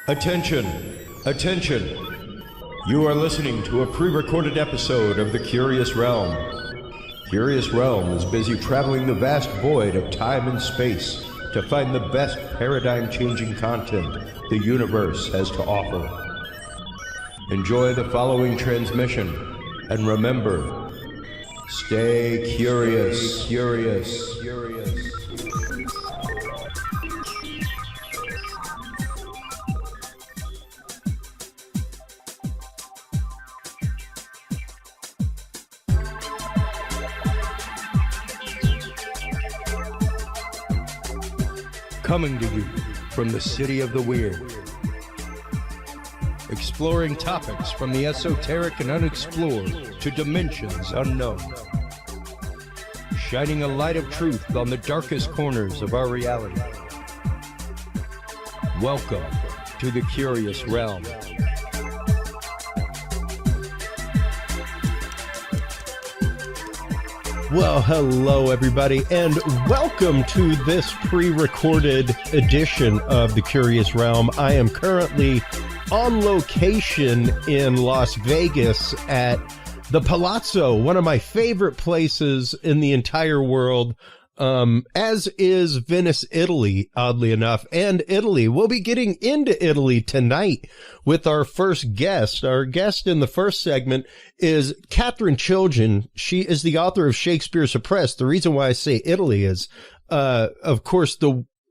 Attention! Attention! You are listening to a pre-recorded episode of The Curious Realm. Curious Realm is busy traveling the vast void of time and space to find the best paradigm-changing content the universe has to offer. Enjoy the following transmission, and remember, stay curious, curious, curious. Coming to you from the city of the weird, exploring topics from the esoteric and unexplored to dimensions unknown, shining a light of truth on the darkest corners of our reality. Welcome to the Curious Realm. Well, hello everybody, and welcome to this pre-recorded edition of The Curious Realm. I am currently on location in Las Vegas at the Palazzo, one of my favorite places in the entire world, as is Venice, Italy, oddly enough, and Italy. We'll be getting into Italy tonight with our first guest. Our guest in the first segment is Katherine Chiljan. She is the author of Shakespeare Suppressed. The reason why I say Italy is, of course,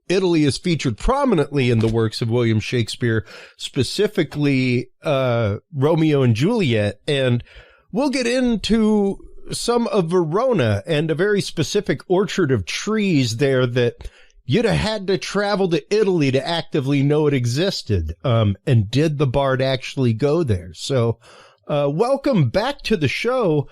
Italy is featured prominently in the works of William Shakespeare, specifically Romeo and Juliet, and we'll get into some of Verona and a very specific orchard of trees there that you'd have had to travel to Italy to actively know it existed. And did the bard actually go there? So, welcome back to the show,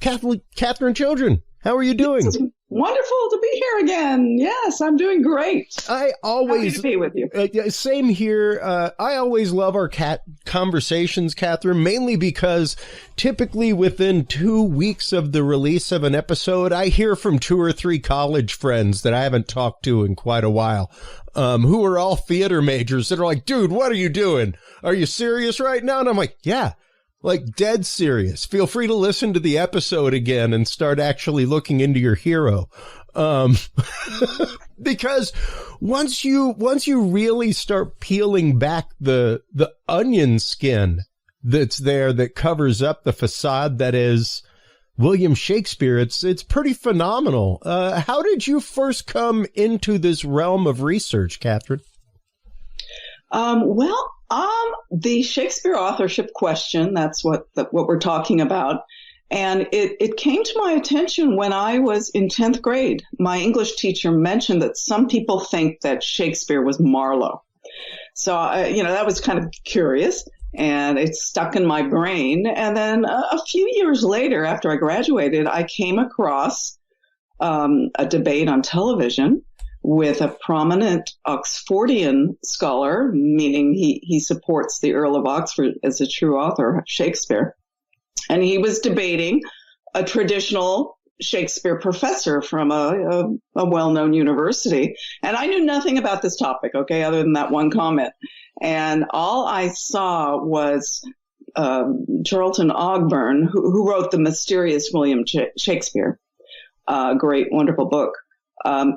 Katherine Chiljan. How are you doing? It's wonderful to be here again. Yes, I'm doing great. I always happy to be with you. Same here. I always love our conversations, Katherine, mainly because typically within 2 weeks of the release of an episode, I hear from 2 or 3 college friends that I haven't talked to in quite a while, who are all theater majors that are like, dude, what are you doing? Are you serious right now? And I'm like, yeah. Like dead serious. Feel free to listen to the episode again and start actually looking into your hero. Because once you really start peeling back the onion skin that's there that covers up the facade that is William Shakespeare, it's pretty phenomenal. How did you first come into this realm of research, Katherine? The Shakespeare authorship question, that's what we're talking about. And it came to my attention when I was in 10th grade. My English teacher mentioned that some people think that Shakespeare was Marlowe. So, that was kind of curious, and it stuck in my brain. And then a few years later, after I graduated, I came across a debate on television with a prominent Oxfordian scholar, meaning he supports the Earl of Oxford as a true author, Shakespeare. And he was debating a traditional Shakespeare professor from a well-known university. And I knew nothing about this topic, okay, other than that one comment. And all I saw was Charlton Ogburn, who wrote The Mysterious William Shakespeare, a great, wonderful book.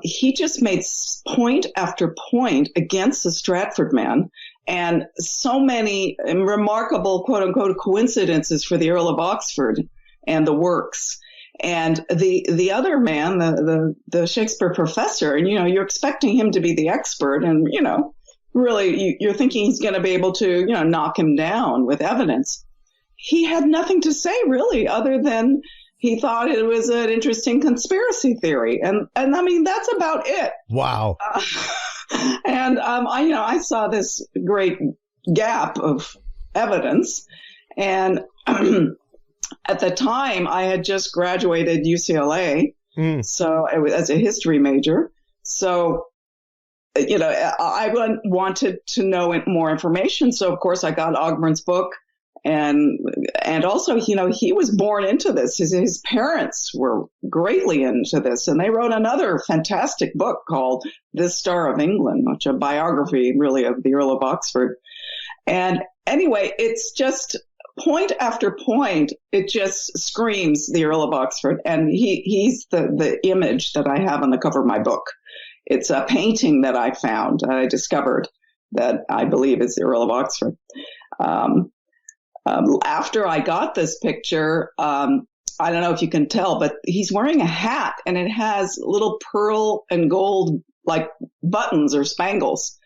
He just made point after point against the Stratford man, and so many remarkable, quote unquote, coincidences for the Earl of Oxford and the works. And the other man, the Shakespeare professor, and, you're expecting him to be the expert, and, really you're thinking he's going to be able to, knock him down with evidence. He had nothing to say really, other than he thought it was an interesting conspiracy theory. And I mean, that's about it. Wow. I saw this great gap of evidence. And at the time, I had just graduated UCLA. So I was as a history major. So, I wanted to know more information. So, of course, I got Ogburn's book. And also, he was born into this. His parents were greatly into this, and they wrote another fantastic book called This Star of England, which is a biography, really, of the Earl of Oxford. And anyway, it's just point after point, it just screams the Earl of Oxford, and he's the image that I have on the cover of my book. It's a painting that I found, I discovered, that I believe is the Earl of Oxford. After I got this picture, I don't know if you can tell, but he's wearing a hat, and it has little pearl and gold like buttons or spangles.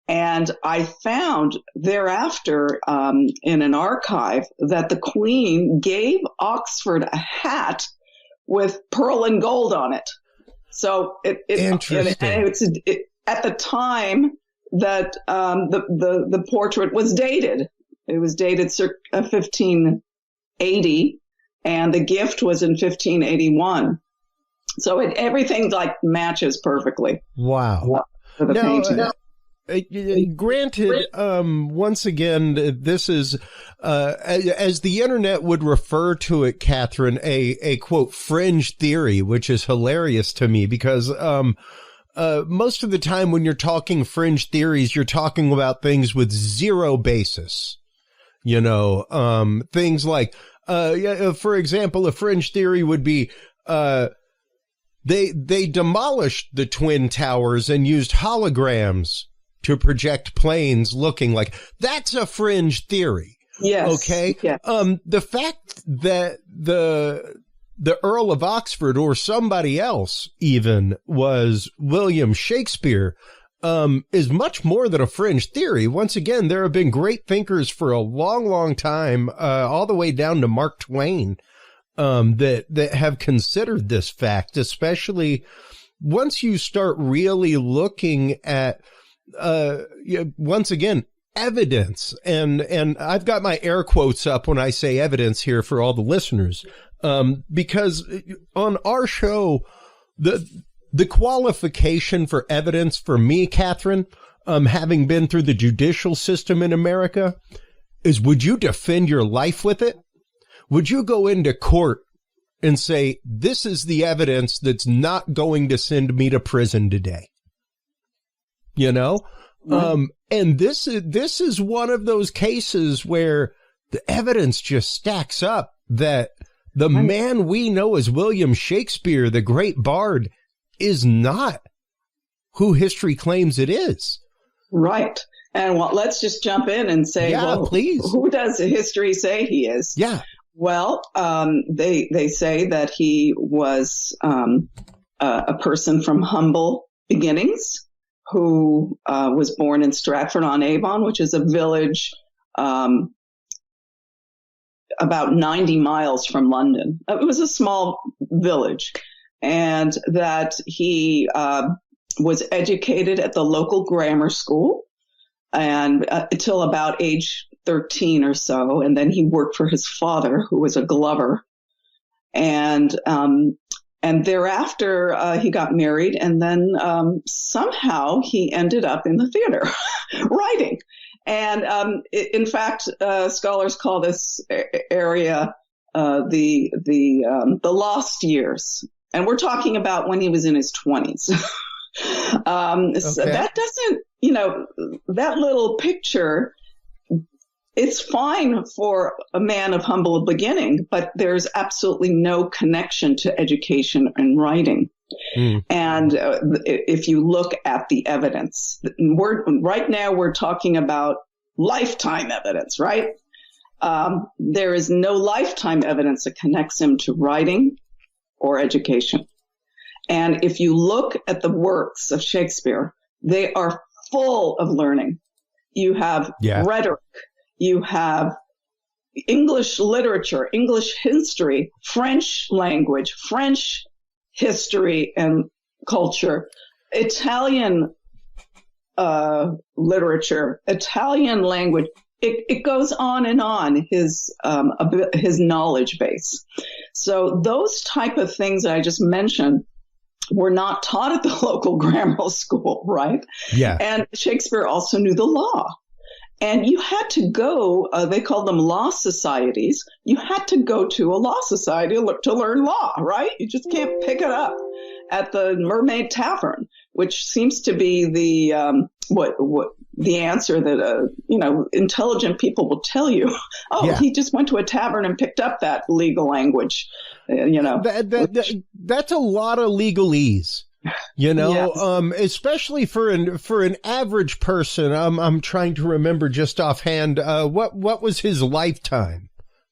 And I found thereafter in an archive that the Queen gave Oxford a hat with pearl and gold on it. So interesting. At the time that the portrait was dated. It was dated circa 1580, and the gift was in 1581. So everything like matches perfectly. Wow. For the painting. Granted, once again, this is, as the internet would refer to it, Catherine, a quote, fringe theory, which is hilarious to me because, most of the time when you're talking fringe theories, you're talking about things with zero basis. Things like, for example, a fringe theory would be, they demolished the Twin Towers and used holograms to project planes looking like. That's a fringe theory. Yes. Okay. Yes. The fact that the Earl of Oxford or somebody else even was William Shakespeare is much more than a fringe theory. Once again, there have been great thinkers for a long, long time, all the way down to Mark Twain, that have considered this fact, especially once you start really looking at, once again, evidence. And I've got my air quotes up when I say evidence here for all the listeners, because on our show, the qualification for evidence for me, Catherine, having been through the judicial system in America, is would you defend your life with it? Would you go into court and say, this is the evidence that's not going to send me to prison today? And this is one of those cases where the evidence just stacks up that the man we know as William Shakespeare, the great bard, is not who history claims it is. Right. And let's just jump in and say, please. Who does history say he is? Yeah. Well, they say that he was a person from humble beginnings who was born in Stratford-on-Avon, which is a village about 90 miles from London. It was a small village, and that he was educated at the local grammar school and until about age 13 or so, and then he worked for his father, who was a glover, and thereafter he got married, and then somehow he ended up in the theater writing. And in fact, scholars call this area the lost years, and we're talking about when he was in his 20s. So that doesn't, that little picture, it's fine for a man of humble beginning, but there's absolutely no connection to education and writing. And if you look at the evidence, right now we're talking about lifetime evidence, right? There is no lifetime evidence that connects him to writing or education. And if you look at the works of Shakespeare, they are full of learning. You have rhetoric, you have English literature, English history, French language, French history and culture, Italian literature, Italian language. It goes on and on, his knowledge base. So those type of things that I just mentioned were not taught at the local grammar school, right? Yeah. And Shakespeare also knew the law. And you had to go, they called them law societies. You had to go to a law society to learn law, right? You just can't pick it up at the Mermaid Tavern, which seems to be the the answer that intelligent people will tell you. He just went to a tavern and picked up that legal language. That's a lot of legalese. Yes. Especially for an average person. I'm trying to remember just offhand. What was his lifetime?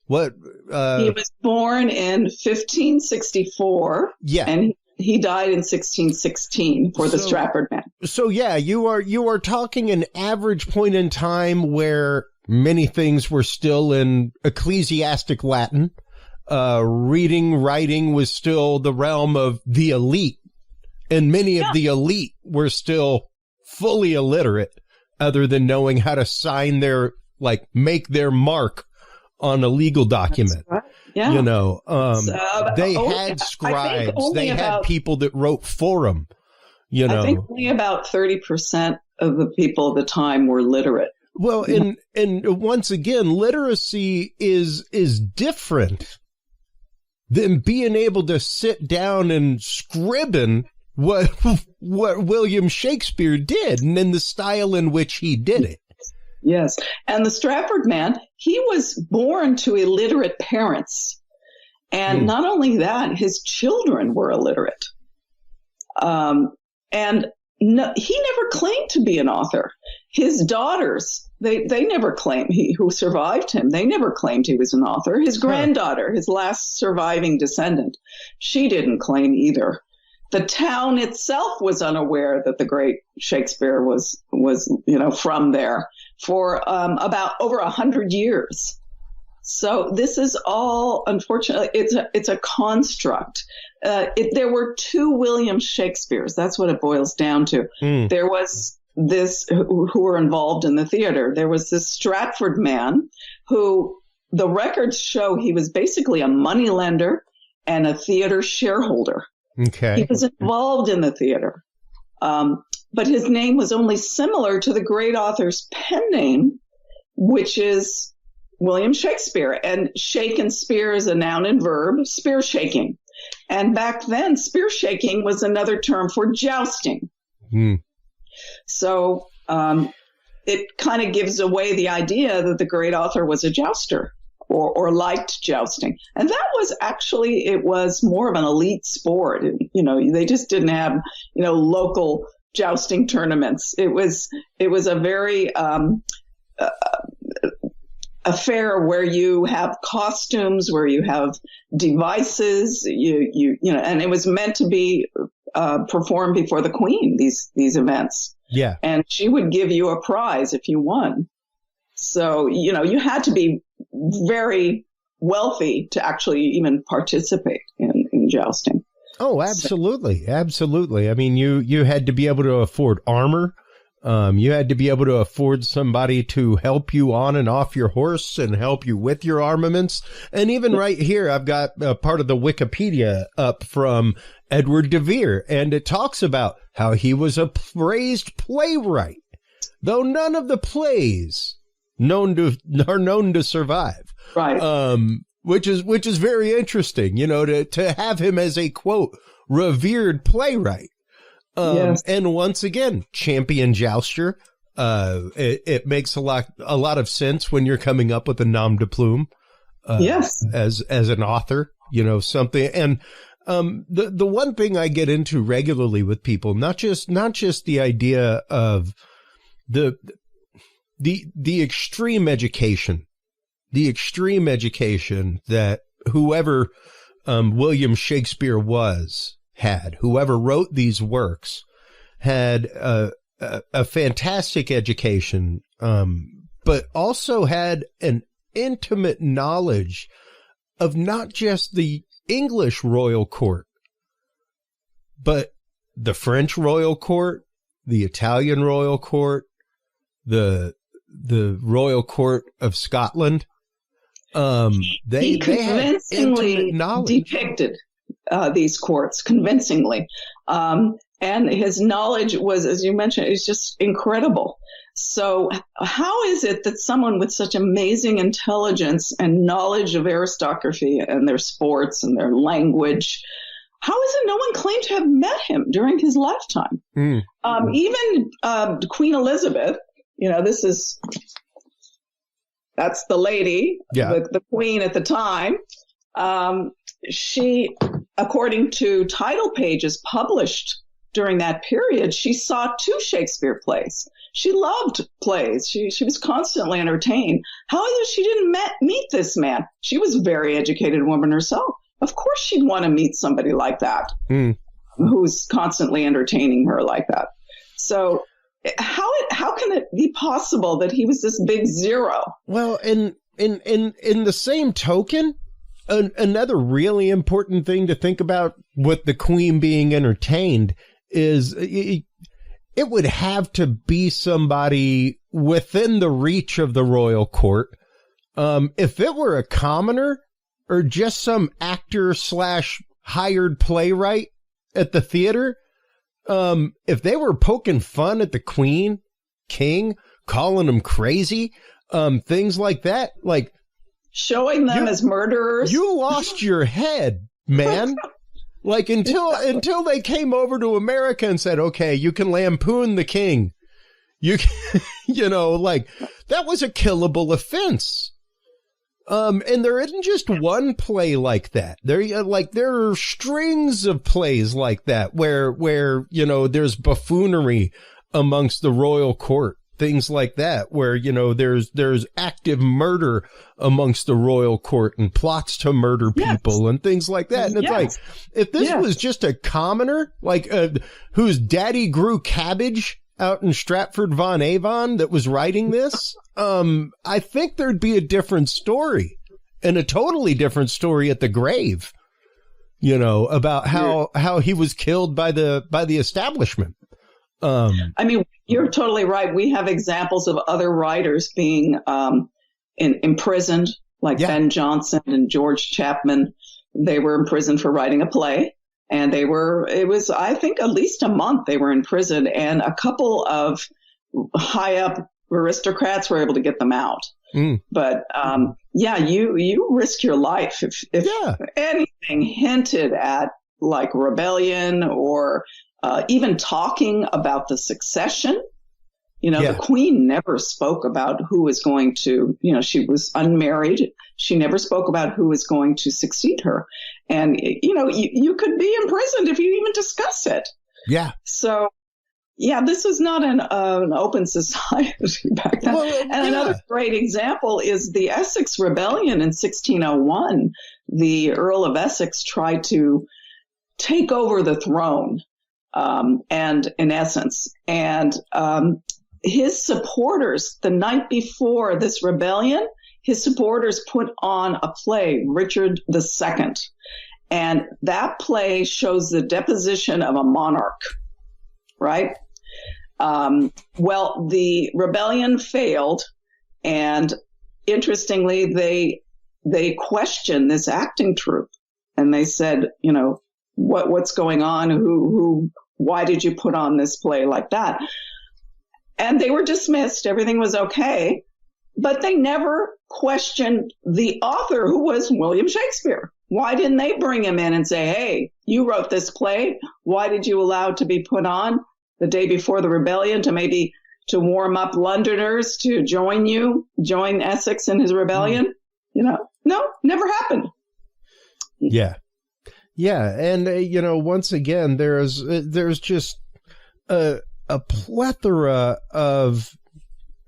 He was born in 1564. Yeah. And he died in 1616 for the Stratford man. So yeah, you are talking an average point in time where many things were still in ecclesiastic Latin. Reading, writing was still the realm of the elite. And many of the elite were still fully illiterate, other than knowing how to sign make their mark on a legal document. Right. Yeah. They had scribes. They had people that wrote for them. I think only about 30% of the people at the time were literate. Well, and once again, literacy is different than being able to sit down and scribble what William Shakespeare did, and in the style in which he did it. Yes. And the Stratford man, he was born to illiterate parents. And not only that, his children were illiterate. And he never claimed to be an author. His daughters, they never claimed, who survived him, they never claimed he was an author. His granddaughter, his last surviving descendant, she didn't claim either. The town itself was unaware that the great Shakespeare was from there for about over 100 years. So this is all, unfortunately, it's a construct. There were two William Shakespeares. That's what it boils down to. There was this who were involved in the theater. There was this Stratford man who the records show he was basically a moneylender and a theater shareholder. Okay. He was involved in the theater. But his name was only similar to the great author's pen name, which is William Shakespeare. And shake and spear is a noun and verb, spear shaking. And back then, spear shaking was another term for jousting. So it kind of gives away the idea that the great author was a jouster or liked jousting. And that was actually, it was more of an elite sport. They just didn't have, local jousting tournaments. It was a very affair where you have costumes, where you have devices, and it was meant to be performed before the Queen, these events. Yeah. And she would give you a prize if you won. So, you had to be very wealthy to actually even participate in jousting. Oh, absolutely. Absolutely. I mean, you had to be able to afford armor. You had to be able to afford somebody to help you on and off your horse and help you with your armaments. And even right here, I've got part of the Wikipedia up from Edward De Vere, and it talks about how he was a praised playwright, though none of the plays are known to survive. Right. Which is very interesting, to have him as a quote revered playwright. Yes. And once again, champion jouster. It makes a lot of sense when you're coming up with a nom de plume. Yes. As an author, something. And the one thing I get into regularly with people, not just the idea of the extreme education, that whoever William Shakespeare had, whoever wrote these works, had a fantastic education, but also had an intimate knowledge of not just the English royal court, but the French royal court, the Italian royal court, the royal court of Scotland. He convincingly depicted these courts convincingly. And his knowledge was, as you mentioned, is just incredible. So how is it that someone with such amazing intelligence and knowledge of aristocracy and their sports and their language, how is it no one claimed to have met him during his lifetime? Even Queen Elizabeth, that's the lady, the queen at the time. She, according to title pages published during that period, she saw 2 Shakespeare plays. She loved plays. She was constantly entertained. How is it she didn't meet this man? She was a very educated woman herself. Of course she'd want to meet somebody like that, who's constantly entertaining her like that. So how can it be possible that he was this big zero? Well, in the same token, another really important thing to think about with the Queen being entertained is it would have to be somebody within the reach of the royal court. If it were a commoner or just some actor / hired playwright at the theater, if they were poking fun at the Queen, King, calling them crazy, things like that, like showing them as murderers. You lost your head, man. Like until they came over to America and said, okay, you can lampoon the king. You can, that was a killable offense. And there isn't just one play like that. There are strings of plays like that where there's buffoonery amongst the royal court. Things like that, where, there's active murder amongst the royal court and plots to murder people and things like that. And it's like, if this was just a commoner, like, whose daddy grew cabbage out in Stratford-on-Avon that was writing this, I think there'd be a different story, and a totally different story at the grave, about how he was killed by the establishment. I mean, you're totally right. We have examples of other writers being imprisoned, like Ben Jonson and George Chapman. They were imprisoned for writing a play, and it was, I think, at least a month they were in prison, and a couple of high up aristocrats were able to get them out. But you risk your life if anything hinted at like rebellion or even talking about the succession. The Queen never spoke about who was going to, she was unmarried. She never spoke about who was going to succeed her. And, you could be imprisoned if you even discuss it. Yeah. So, this was not an open society back then. And another great example is the Essex Rebellion in 1601. The Earl of Essex tried to take over the throne. and in essence. And his supporters, the night before this rebellion, his supporters put on a play, Richard II. And that play shows the deposition of a monarch, right? Well, the rebellion failed. And interestingly, they questioned this acting troupe. And they said, you know, what's going on? Why did you put on this play like that? And they were dismissed. Everything was okay. But they never questioned the author, who was William Shakespeare. Why didn't they bring him in and say, hey, you wrote this play. Why did you allow it to be put on the day before the rebellion to warm up Londoners to join Essex in his rebellion? You know, no, never happened. Yeah. Yeah. And, once again, there's just a plethora of,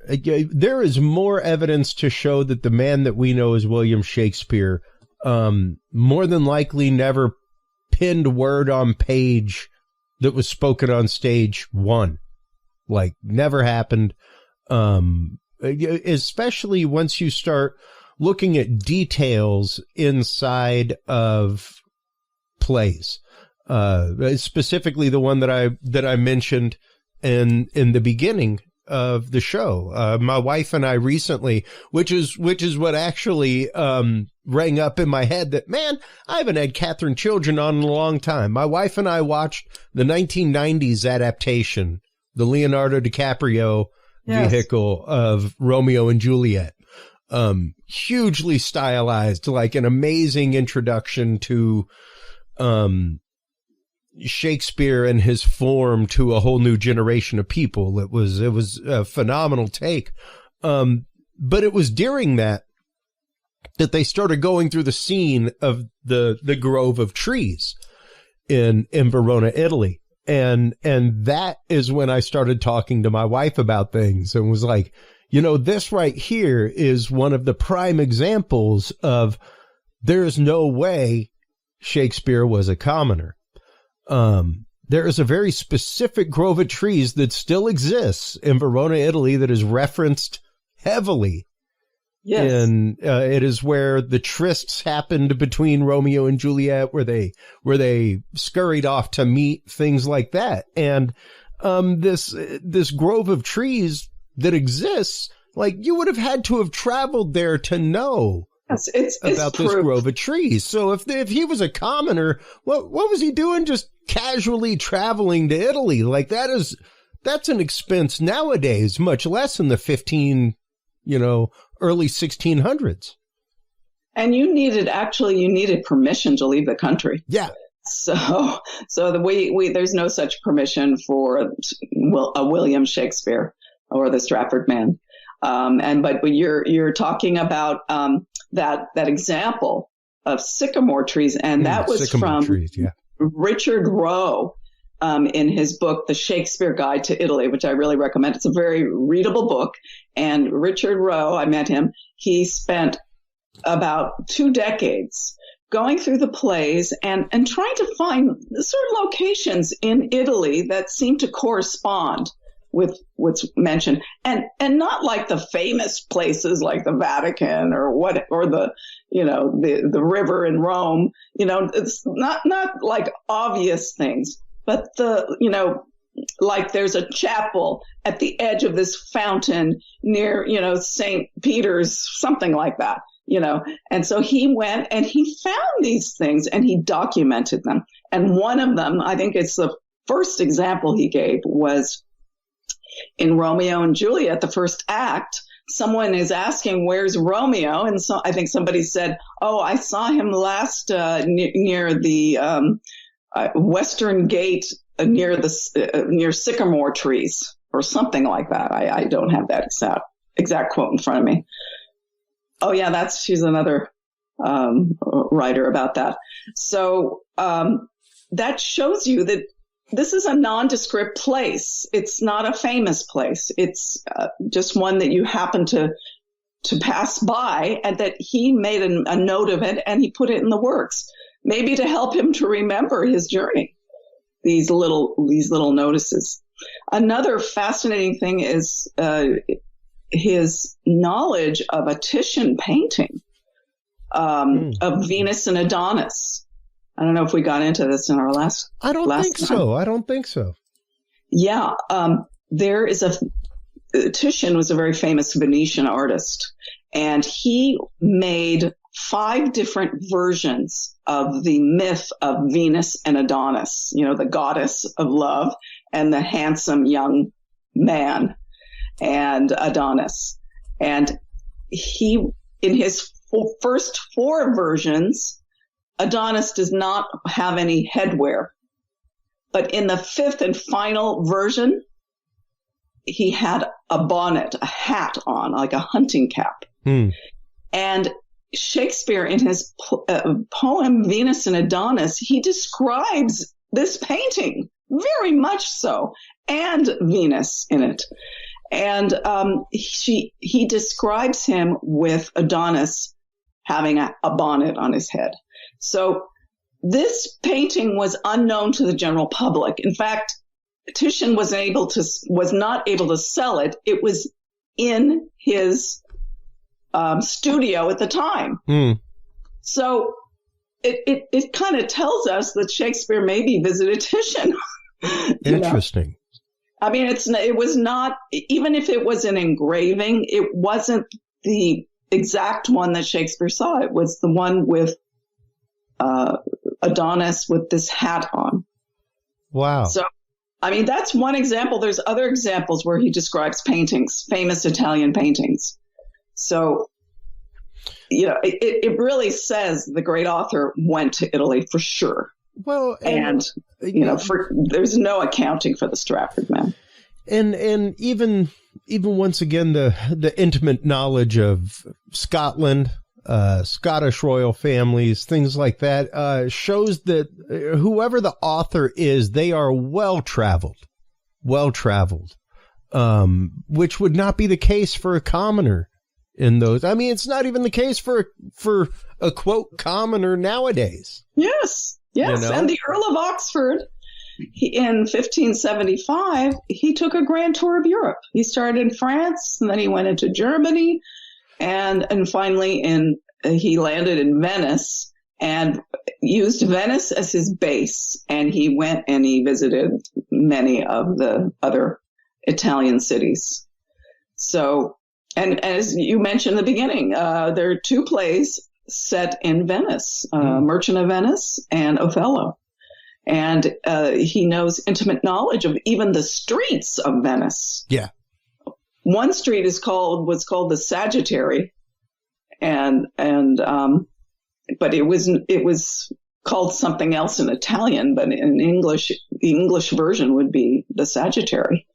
there is more evidence to show that the man that we know as William Shakespeare, more than likely never pinned word on page that was spoken on stage one. Like, never happened. Especially once you start looking at details inside of plays, specifically the one that I mentioned in the beginning of the show. My wife and I recently, which is what actually rang up in my head, that, man, I haven't had Katherine Chiljan on in a long time. My wife and I watched the 1990s adaptation, the Leonardo DiCaprio vehicle of Romeo and Juliet. Hugely stylized, like an amazing introduction to Shakespeare and his form to a whole new generation of people. It was a phenomenal take. But it was during that they started going through the scene of the grove of trees in Verona, Italy. And that is when I started talking to my wife about things and was like, this right here is one of the prime examples of there's no way Shakespeare was a commoner. There is a very specific grove of trees that still exists in Verona, Italy, that is referenced heavily. Yes. And it is where the trysts happened between Romeo and Juliet, where they scurried off to meet, things like that. And this grove of trees that exists, like, you would have had to have traveled there to know about this grove of trees. So if he was a commoner, what was he doing just casually traveling to Italy? Like, that's an expense nowadays, much less in the early 1600s. And you needed permission to leave the country. Yeah. So there's no such permission for a William Shakespeare or the Stratford Man. But you're talking about that example of sycamore trees, and that was from trees, yeah. Richard Rowe in his book, The Shakespeare Guide to Italy, which I really recommend. It's a very readable book. And Richard Rowe, I met him, he spent about 2 decades going through the plays and trying to find certain locations in Italy that seem to correspond with what's mentioned, and not like the famous places like the Vatican or the river in Rome. It's not like obvious things, but like there's a chapel at the edge of this fountain near, St. Peter's, something like that, And so he went and he found these things and he documented them. And one of them, I think it's the first example he gave, was in Romeo and Juliet, the first act. Someone is asking, where's Romeo? And so I think somebody said, oh, I saw him last near the western gate near sycamore trees or something like that. I don't have that exact quote in front of me. Oh yeah, she's another writer about that. So that shows you that this is a nondescript place. It's not a famous place. It's just one that you happen to pass by, and that he made a note of it and he put it in the works, maybe to help him to remember his journey. these little notices. Another fascinating thing is his knowledge of a Titian painting of Venus and Adonis. I don't know if we got into this in our last. I don't think so. Yeah, there is Titian was a very famous Venetian artist, and he made 5 different versions of the myth of Venus and Adonis, the goddess of love and the handsome young man and Adonis. And he, in his first 4 versions, Adonis does not have any headwear. But in the 5th and final version, he had a bonnet, a hat on, like a hunting cap. And Shakespeare, in his poem Venus and Adonis, he describes this painting very much so, and Venus in it. And he describes him with Adonis having a bonnet on his head. So this painting was unknown to the general public. In fact, Titian was not able to sell it. It was in his studio at the time. So it kind of tells us that Shakespeare maybe visited Titian. Interesting. I mean, it was not, even if it was an engraving, it wasn't the exact one that Shakespeare saw. It was the one with Adonis with this hat on. Wow. So, I mean, that's one example. There's other examples where he describes paintings, famous Italian paintings. So, it really says the great author went to Italy for sure. Well, and there's no accounting for the Stratford men. And even once again, the intimate knowledge of Scotland, Scottish royal families, things like that, shows that whoever the author is, they are well-traveled, which would not be the case for a commoner in those. I mean, it's not even the case for a quote commoner nowadays. Yes. And the Earl of Oxford, in 1575, he took a grand tour of Europe. He started in France, and then he went into Germany, and finally he landed in Venice and used Venice as his base. And he went and he visited many of the other Italian cities. So, and as you mentioned in the beginning, there are 2 plays set in Venice, Merchant of Venice and Othello. And he knows intimate knowledge of even the streets of Venice. Yeah. One street was called the Sagittary, but it was called something else in Italian, but in English, the English version would be the Sagittary.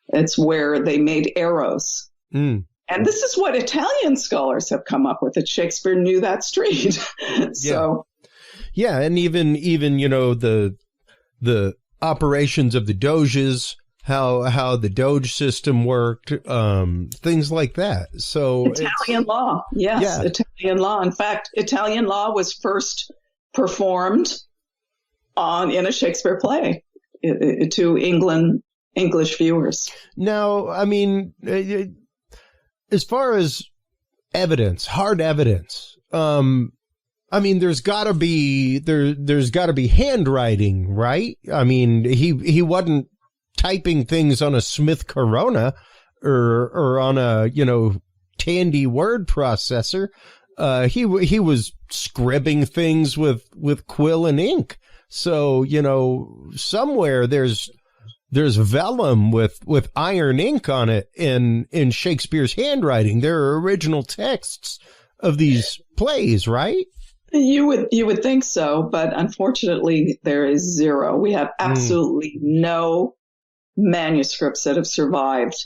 It's where they made arrows. And this is what Italian scholars have come up with, that Shakespeare knew that street. So, yeah, and even the operations of the doges, how the doge system worked, things like that. So Italian law, yes, yeah. Italian law. In fact, Italian law was first performed in a Shakespeare play to English viewers. Now, I mean, as far as evidence, hard evidence, I mean, there's gotta be handwriting, right? I mean, he wasn't typing things on a Smith Corona or on a, Tandy word processor. He was scribbing things with quill and ink. So, somewhere there's vellum with iron ink on it in Shakespeare's handwriting. There are original texts of these plays, right? You would think so, but unfortunately there is zero. We have absolutely no manuscripts that have survived.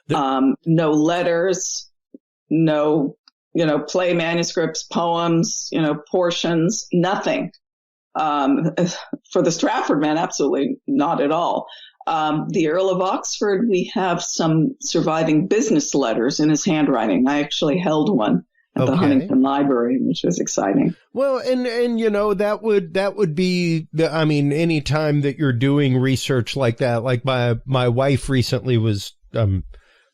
No letters, no, play manuscripts, poems, portions, nothing. For the Stratford men, absolutely not at all. The Earl of Oxford, we have some surviving business letters in his handwriting. I actually held one, at the Huntington Library, which was exciting. Well, and that would be any time that you're doing research like that, like my wife recently was,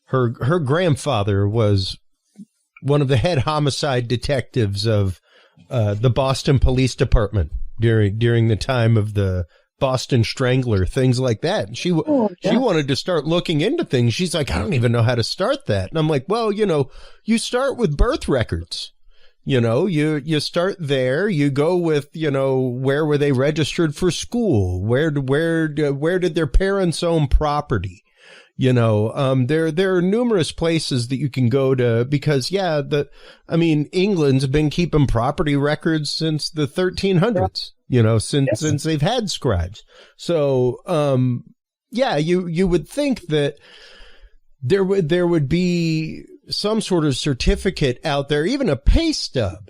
her grandfather was one of the head homicide detectives of the Boston Police Department during the time of the Boston Strangler, things like that. And she wanted to start looking into things. She's like, I don't even know how to start that. And I'm like, well, you start with birth records. You start there. You go with, where were they registered for school? Where did their parents own property? There are numerous places that you can go to because, England's been keeping property records since the 1300s, since they've had scribes. So, you would think that there would be some sort of certificate out there, even a pay stub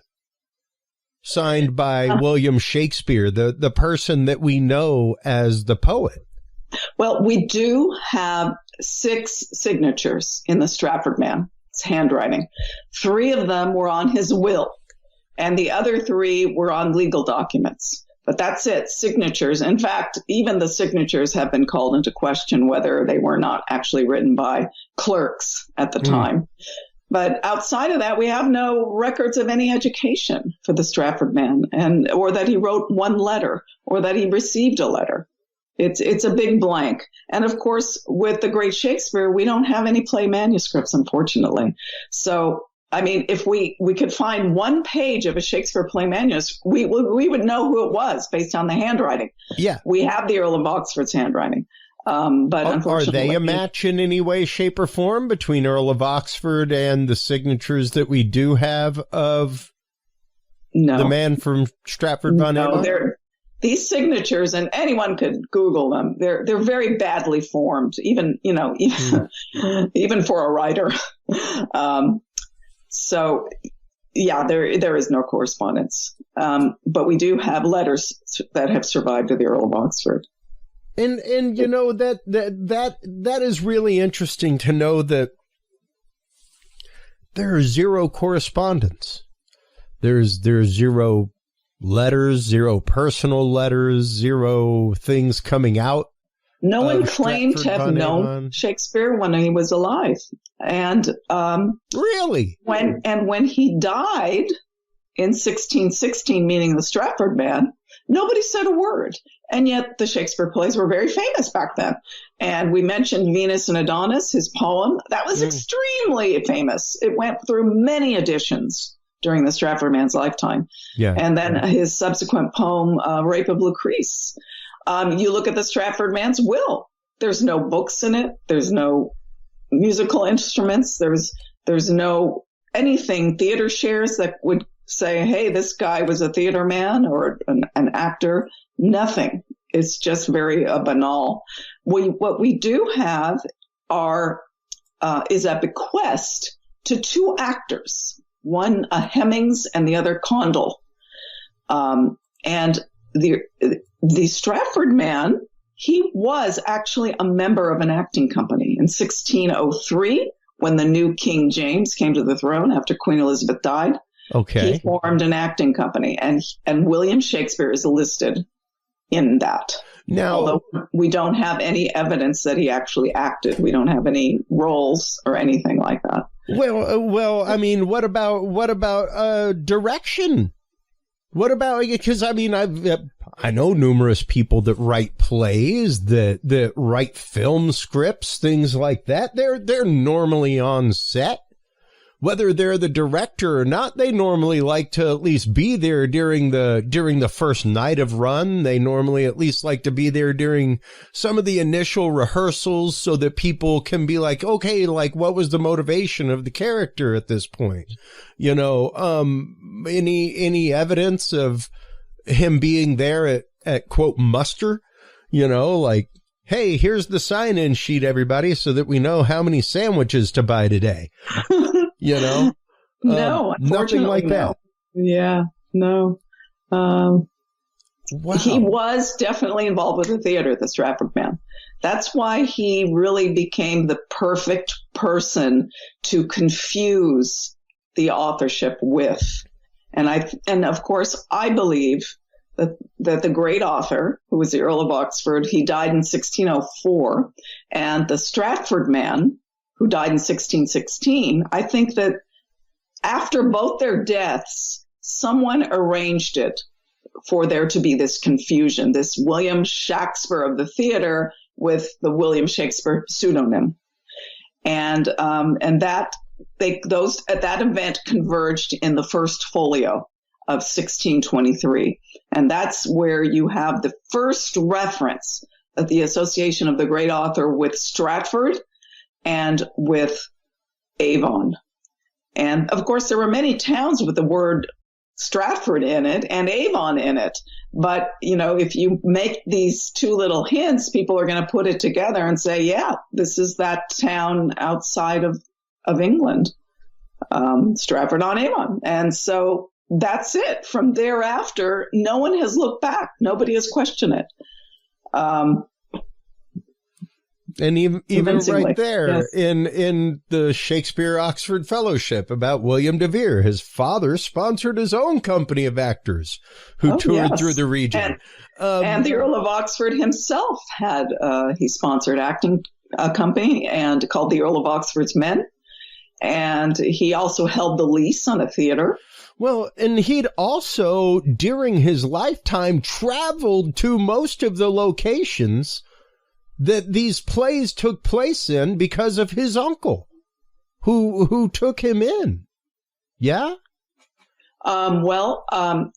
signed by William Shakespeare, the person that we know as the poet. Well, we do have 6 signatures in the Stratford Man. It's handwriting. 3 of them were on his will, and the other 3 were on legal documents. But that's it, signatures. In fact, even the signatures have been called into question whether they were not actually written by clerks at the time. But outside of that, we have no records of any education for the Stratford Man, or that he wrote one letter, or that he received a letter. It's a big blank. And of course, with the great Shakespeare, we don't have any play manuscripts, unfortunately. So, if we could find one page of a Shakespeare play manuscript, we would know who it was based on the handwriting. Yeah. We have the Earl of Oxford's handwriting. But unfortunately, are they a match in any way, shape, or form between Earl of Oxford and the signatures that we do have of the man from Stratford-upon-Avon? These signatures, and anyone could Google them, they're very badly formed, even for a writer. So, there is no correspondence. But we do have letters that have survived to the Earl of Oxford. And that is really interesting to know that there is 0 correspondence. There's 0 letters, 0 personal letters, 0 things coming out. No one claimed to have known Shakespeare when he was alive. And really? When he died in 1616, meaning the Stratford Man, nobody said a word. And yet the Shakespeare plays were very famous back then. And we mentioned Venus and Adonis, his poem. That was extremely famous. It went through many editions during the Stratford Man's lifetime. Yeah. And then his subsequent poem, Rape of Lucrece. You look at the Stratford Man's will. There's no books in it. There's no musical instruments. There's no anything, theater shares that would say, hey, this guy was a theater man or an actor. Nothing. It's just very banal. What we do have is a bequest to 2 actors, one a Hemmings and the other Condell. And the Stratford Man, he was actually a member of an acting company in 1603 when the new King James came to the throne after Queen Elizabeth died. Okay. He formed an acting company, and William Shakespeare is listed in that. Now, although we don't have any evidence that he actually acted, we don't have any roles or anything like that. Well, what about direction? What about, because I know numerous people that write plays, that write film scripts, things like that. They're normally on set. Whether they're the director or not, they normally like to at least be there during the first night of run. They normally at least like to be there during some of the initial rehearsals so that people can be like, okay, like what was the motivation of the character at this point? Any evidence of him being there at quote muster, like, hey, here's the sign-in sheet, everybody, so that we know how many sandwiches to buy today. No, nothing like that. Yeah, no. Wow. He was definitely involved with the theater, the Stratford Man. That's why he really became the perfect person to confuse the authorship with. And of course, I believe that the great author, who was the Earl of Oxford, he died in 1604, and the Stratford man, who died in 1616, I think that after both their deaths, someone arranged it for there to be this confusion, this William Shakespeare of the theater with the William Shakespeare pseudonym. And that at that event converged in the first folio of 1623. And that's where you have the first reference of the association of the great author with Stratford and with Avon. And of course, there were many towns with the word Stratford in it and Avon in it. But, if you make these two little hints, people are going to put it together and say, yeah, this is that town outside of England, Stratford on Avon. And so that's it. From thereafter, no one has looked back. Nobody has questioned it. And even right there, yes. in the Shakespeare Oxford Fellowship about William De Vere, his father sponsored his own company of actors who toured through the region. And the Earl of Oxford himself had, he sponsored acting company and called the Earl of Oxford's Men. And he also held the lease on a theater. Well, and he'd also, during his lifetime, traveled to most of the locations that these plays took place in because of his uncle, who took him in. Yeah?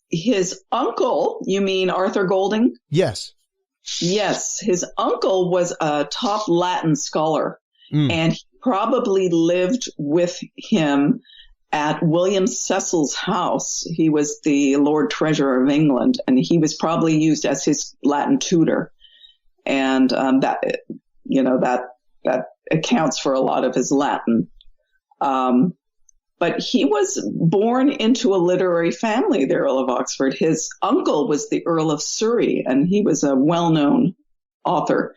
His uncle, you mean Arthur Golding? Yes. Yes, his uncle was a top Latin scholar, and he probably lived with him at William Cecil's house. He was the Lord Treasurer of England, and he was probably used as his Latin tutor. And that accounts for a lot of his Latin. But he was born into a literary family, the Earl of Oxford. His uncle was the Earl of Surrey, and he was a well-known author.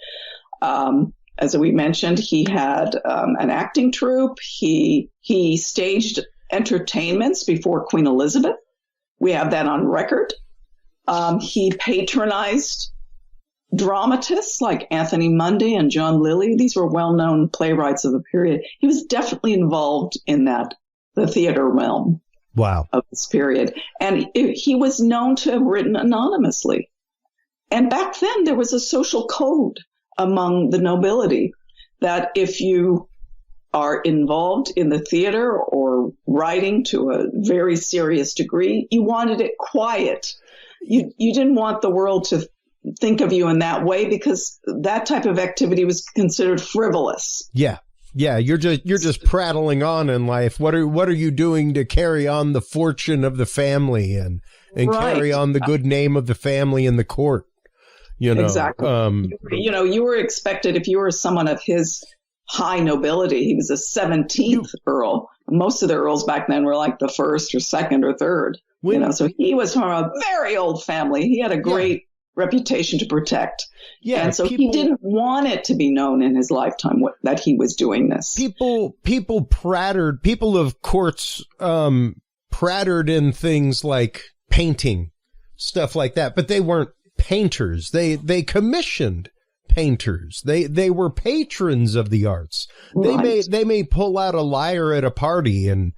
As we mentioned, he had an acting troupe. He staged entertainments before Queen Elizabeth. We have that on record. He patronized dramatists like Anthony Munday and John Lilly. These were well-known playwrights of the period. He was definitely involved in the theater realm. Wow. Of this period. And he was known to have written anonymously. And back then, there was a social code among the nobility that if you are involved in the theater or writing to a very serious degree, you wanted it quiet. You didn't want the world to think of you in that way because that type of activity was considered frivolous. Yeah. Yeah, you're just prattling on in life. What are you doing to carry on the fortune of the family and right. Carry on the good name of the family in the court? Exactly. You were expected, if you were someone of his high nobility, he was a 17th Earl. Most of the Earls back then were like the first or second or third. So he was from a very old family. He had a great reputation to protect. Yeah, and so he didn't want it to be known in his lifetime that he was doing this. People of courts prattered in things like painting, stuff like that, but they weren't painters. They commissioned painters. They were patrons of the arts. Right. They may pull out a lyre at a party and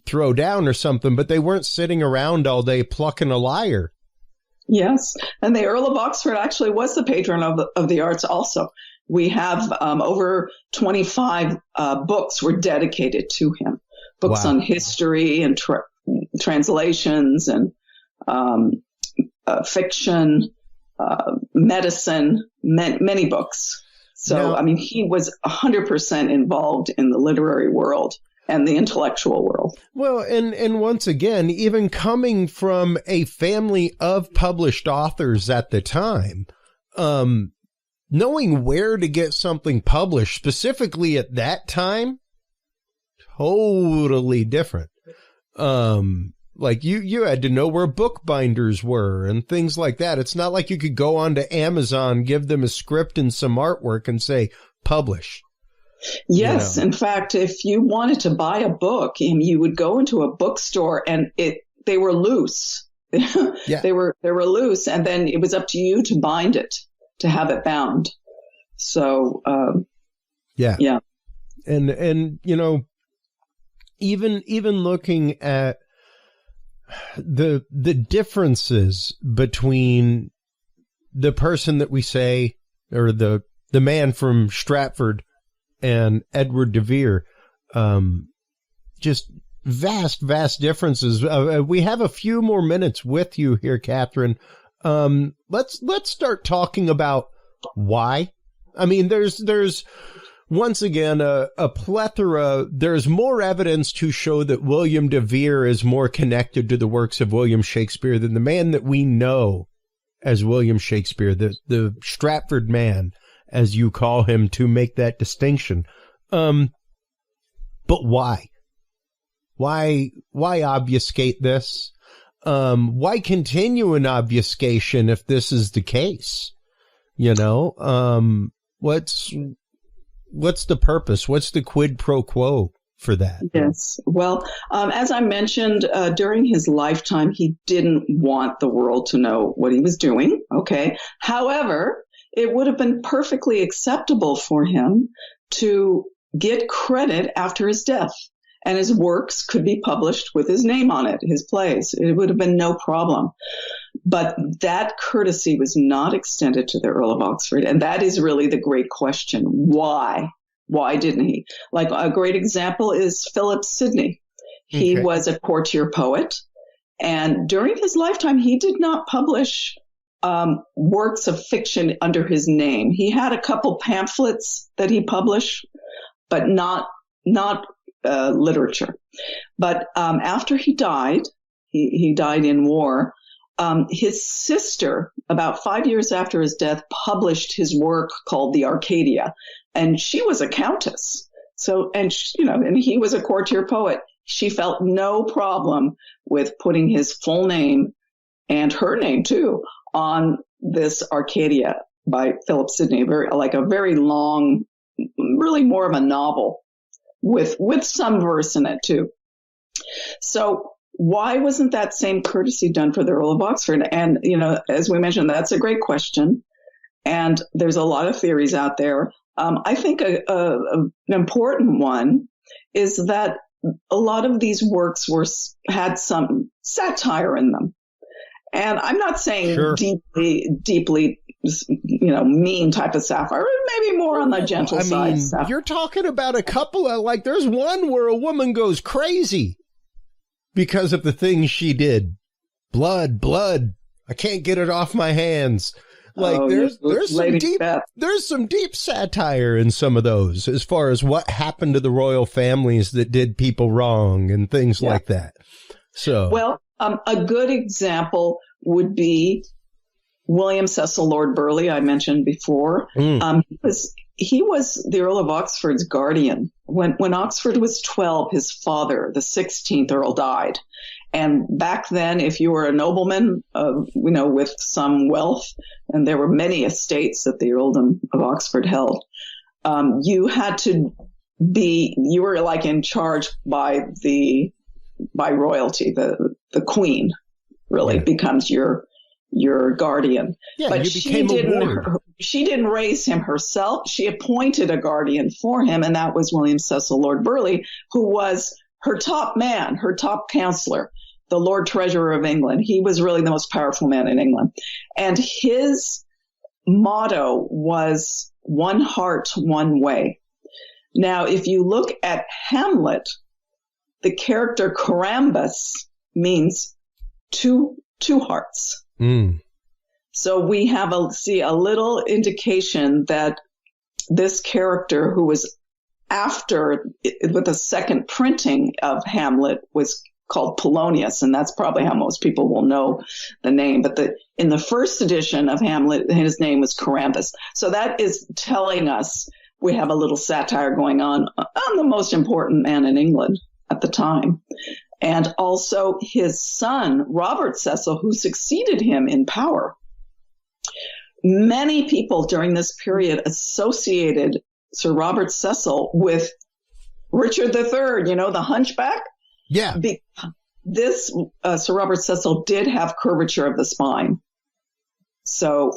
throw down or something, but they weren't sitting around all day plucking a lyre. Yes, and the Earl of Oxford actually was the patron of the arts also. We have over 25 books were dedicated to him, books on history and translations and fiction, medicine, many books. So, now, he was 100% involved in the literary world and the intellectual world. Well, and once again, even coming from a family of published authors at the time, knowing where to get something published, specifically at that time, totally different. Like you had to know where bookbinders were and things like that. It's not like you could go on to Amazon, give them a script and some artwork and say, publish. Yes. In fact, if you wanted to buy a book, you would go into a bookstore and they were loose. Yeah. They were loose, and then it was up to you to bind it, to have it bound. So, yeah. And even looking at the differences between the person that we say, or the man from Stratford and Edward De Vere, just vast differences. We have a few more minutes with you here, Katherine. Let's start talking about why. I mean, there's once again a plethora. There's more evidence to show that William De Vere is more connected to the works of William Shakespeare than the man that we know as William Shakespeare, the Stratford man, as you call him, to make that distinction. But why? Why obfuscate this? Why continue an obfuscation if this is the case? What's the purpose? What's the quid pro quo for that? Yes. Well, as I mentioned, during his lifetime, he didn't want the world to know what he was doing. Okay. However, it would have been perfectly acceptable for him to get credit after his death, and his works could be published with his name on it, his plays. It would have been no problem. But that courtesy was not extended to the Earl of Oxford. And that is really the great question. Why? Why didn't he? Like, a great example is Philip Sidney. He was a courtier poet. And during his lifetime, he did not publish works of fiction under his name. He had a couple pamphlets that he published, but not literature. But after he died, he died in war. His sister, about 5 years after his death, published his work called The Arcadia, and she was a countess. So, and he was a courtier poet. She felt no problem with putting his full name, and her name too, on this Arcadia by Philip Sidney, a very long, really more of a novel with some verse in it too. So why wasn't that same courtesy done for the Earl of Oxford? And, as we mentioned, that's a great question. And there's a lot of theories out there. I think an important one is that a lot of these works had some satire in them. And I'm not saying deeply, mean type of satire, maybe more on the gentle side. You're talking about a couple of, there's one where a woman goes crazy because of the things she did. Blood. I can't get it off my hands. There's some deep satire in some of those, as far as what happened to the royal families that did people wrong and things like that. So, well, a good example would be William Cecil Lord Burleigh, I mentioned before. He was the Earl of Oxford's guardian. When Oxford was 12, his father, the 16th Earl, died. And back then, if you were a nobleman, with some wealth, and there were many estates that the earldom of Oxford held, you were like in charge by royalty. The queen really becomes your guardian. Yeah, but she didn't raise him herself. She appointed a guardian for him, and that was William Cecil Lord Burleigh, who was her top man, her top counselor, the Lord Treasurer of England. He was really the most powerful man in England. And his motto was one heart, one way. Now, if you look at Hamlet, the character Corambus means two hearts. So we have a little indication that this character, who was with the second printing of Hamlet, was called Polonius, and that's probably how most people will know the name. But in the first edition of Hamlet, his name was Corambus. So that is telling us we have a little satire going on the most important man in England at the time. And also his son, Robert Cecil, who succeeded him in power. Many people during this period associated Sir Robert Cecil with Richard III, the hunchback. Yeah. This Sir Robert Cecil did have curvature of the spine. So,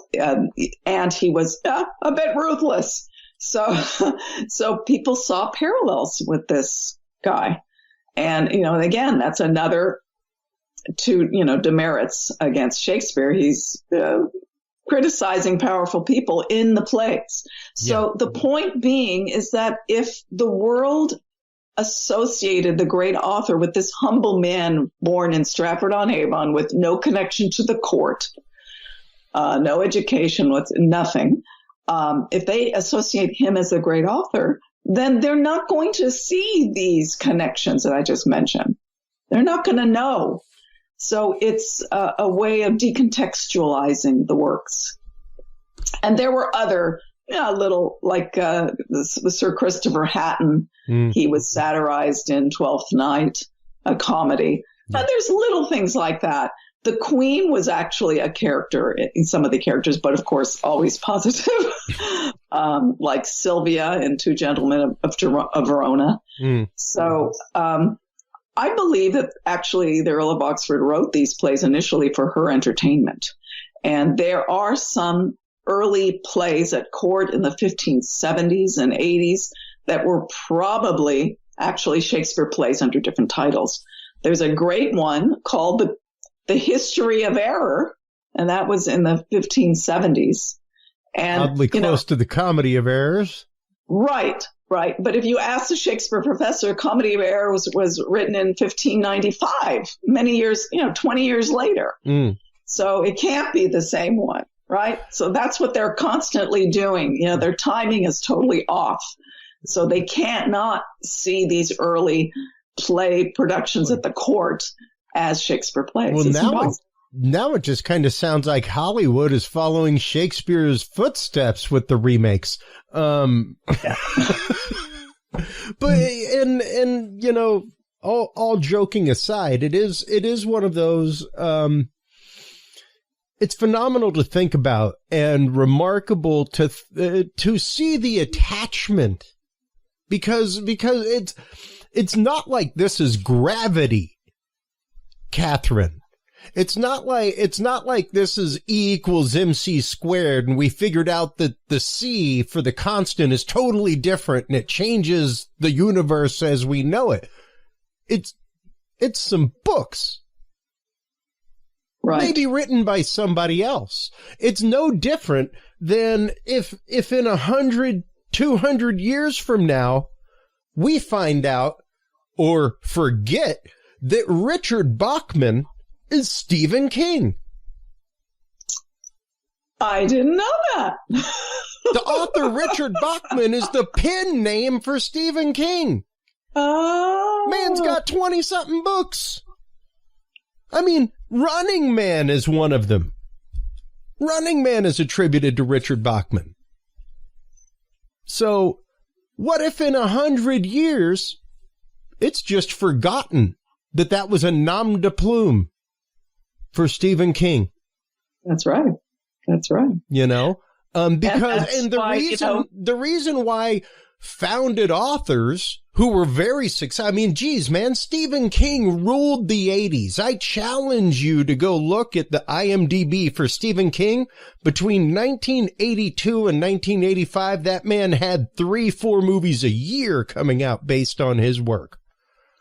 and he was a bit ruthless. So people saw parallels with this guy. And, again, that's another two, demerits against Shakespeare. He's criticizing powerful people in the plays. So the point being is that if the world associated the great author with this humble man born in Stratford-on-Avon with no connection to the court, no education, with nothing, if they associate him as a great author, then they're not going to see these connections that I just mentioned. They're not going to know. So it's a way of decontextualizing the works. And there were other little, like Sir Christopher Hatton. He was satirized in Twelfth Night, a comedy. But there's little things like that. The Queen was actually a character in some of the characters, but of course always positive, like Sylvia in Two Gentlemen of Verona. So I believe that actually the Earl of Oxford wrote these plays initially for her entertainment. And there are some early plays at court in the 1570s and 80s that were probably actually Shakespeare plays under different titles. There's a great one called The History of Error, and that was in the 1570s. And oddly close to the Comedy of Errors. Right. But if you ask the Shakespeare professor, Comedy of Error was written in 1595, many years, 20 years later. So it can't be the same one, right? So that's what they're constantly doing. Their timing is totally off. So they can't not see these early play productions at the court as Shakespeare plays. Well, now it just kind of sounds like Hollywood is following Shakespeare's footsteps with the remakes. But all joking aside, it is one of those. It's phenomenal to think about and remarkable to see the attachment, because it's not like this is gravity, Catherine. It's not like this is E equals MC squared and we figured out that the C for the constant is totally different and it changes the universe as we know it. It's some books. Right. Maybe written by somebody else. It's no different than if in 100, 200 years from now, we find out or forget that Richard Bachman is Stephen King. I didn't know that. The author Richard Bachman is the pen name for Stephen King. Oh. Man's got 20-something books. I mean, Running Man is one of them. Running Man is attributed to Richard Bachman. So, what if in 100 years, it's just forgotten that was a nom de plume for Stephen King? That's right. Because the reason why founded authors who were very successful, I mean, geez, man, Stephen King ruled the 80s. I challenge you to go look at the IMDb for Stephen King. Between 1982 and 1985, that man had 3-4 movies a year coming out based on his work.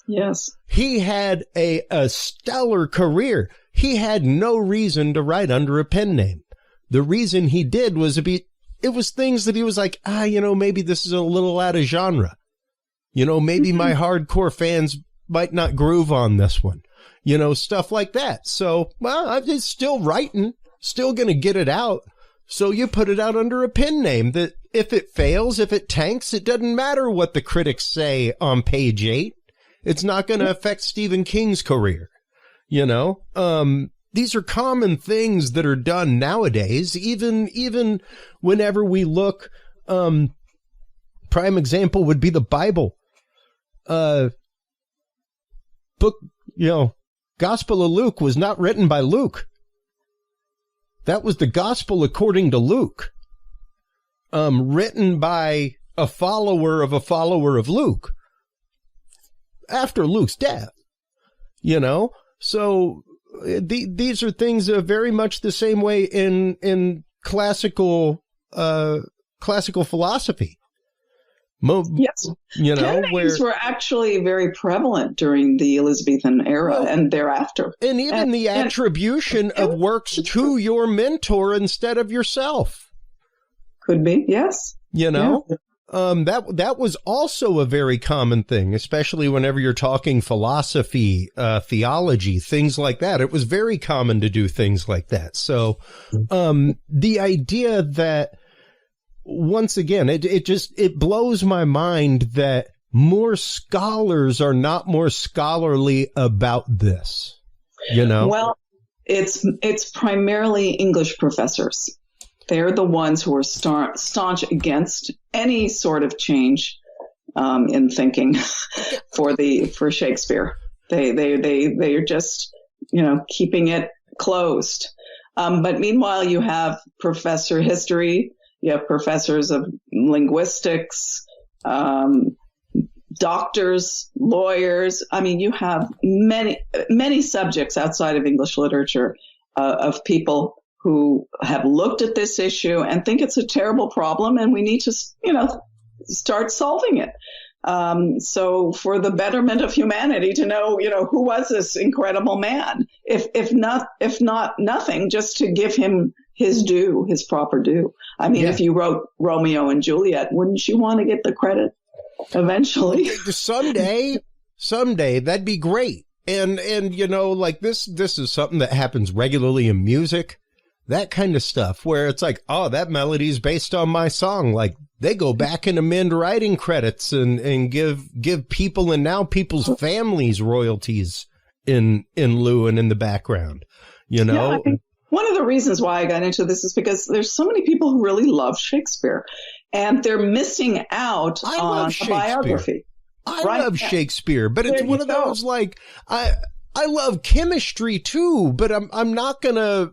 Yes. He had a stellar career. He had no reason to write under a pen name. The reason he did was it was things that he was like, maybe this is a little out of genre. Maybe my hardcore fans might not groove on this one. Stuff like that. So, I'm still writing, still going to get it out. So you put it out under a pen name that if it fails, if it tanks, it doesn't matter what the critics say on page 8. It's not going to affect Stephen King's career. These are common things that are done nowadays, even whenever we look, prime example would be the Bible. Book, Gospel of Luke was not written by Luke. That was the Gospel according to Luke. Written by a follower of Luke after Luke's death, you know? So these are things very much the same way in classical philosophy. Yes. You know, Canons were actually very prevalent during the Elizabethan era and thereafter. And even the attribution of works to your mentor instead of yourself. Could be, yes. You know, that was also a very common thing, especially whenever you're talking philosophy, theology, things like that. It was very common to do things like that. So, the idea that, once again, it blows my mind that more scholars are not more scholarly about this, you know? Well, it's primarily English professors. They're the ones who are staunch against any sort of change in thinking for Shakespeare. They are just, you know, keeping it closed. But meanwhile, you have professor history. You have professors of linguistics, doctors, lawyers. I mean, you have many subjects outside of English literature of people who have looked at this issue and think it's a terrible problem, and we need to, you know, start solving it. So for the betterment of humanity to know, you know, who was this incredible man? If not nothing, just to give him his due, his proper due. I mean, if you wrote Romeo and Juliet, wouldn't you want to get the credit eventually? Someday that'd be great. And you know, like this is something that happens regularly in music, that kind of stuff, where it's like, oh, that melody's based on my song. Like, they go back and amend writing credits and give people and now people's families royalties in lieu and in the background, you know? Yeah, I think one of the reasons why I got into this is because there's so many people who really love Shakespeare, and they're missing out on a biography. I love Shakespeare, but it's one of those, like, I love chemistry too, but I'm not gonna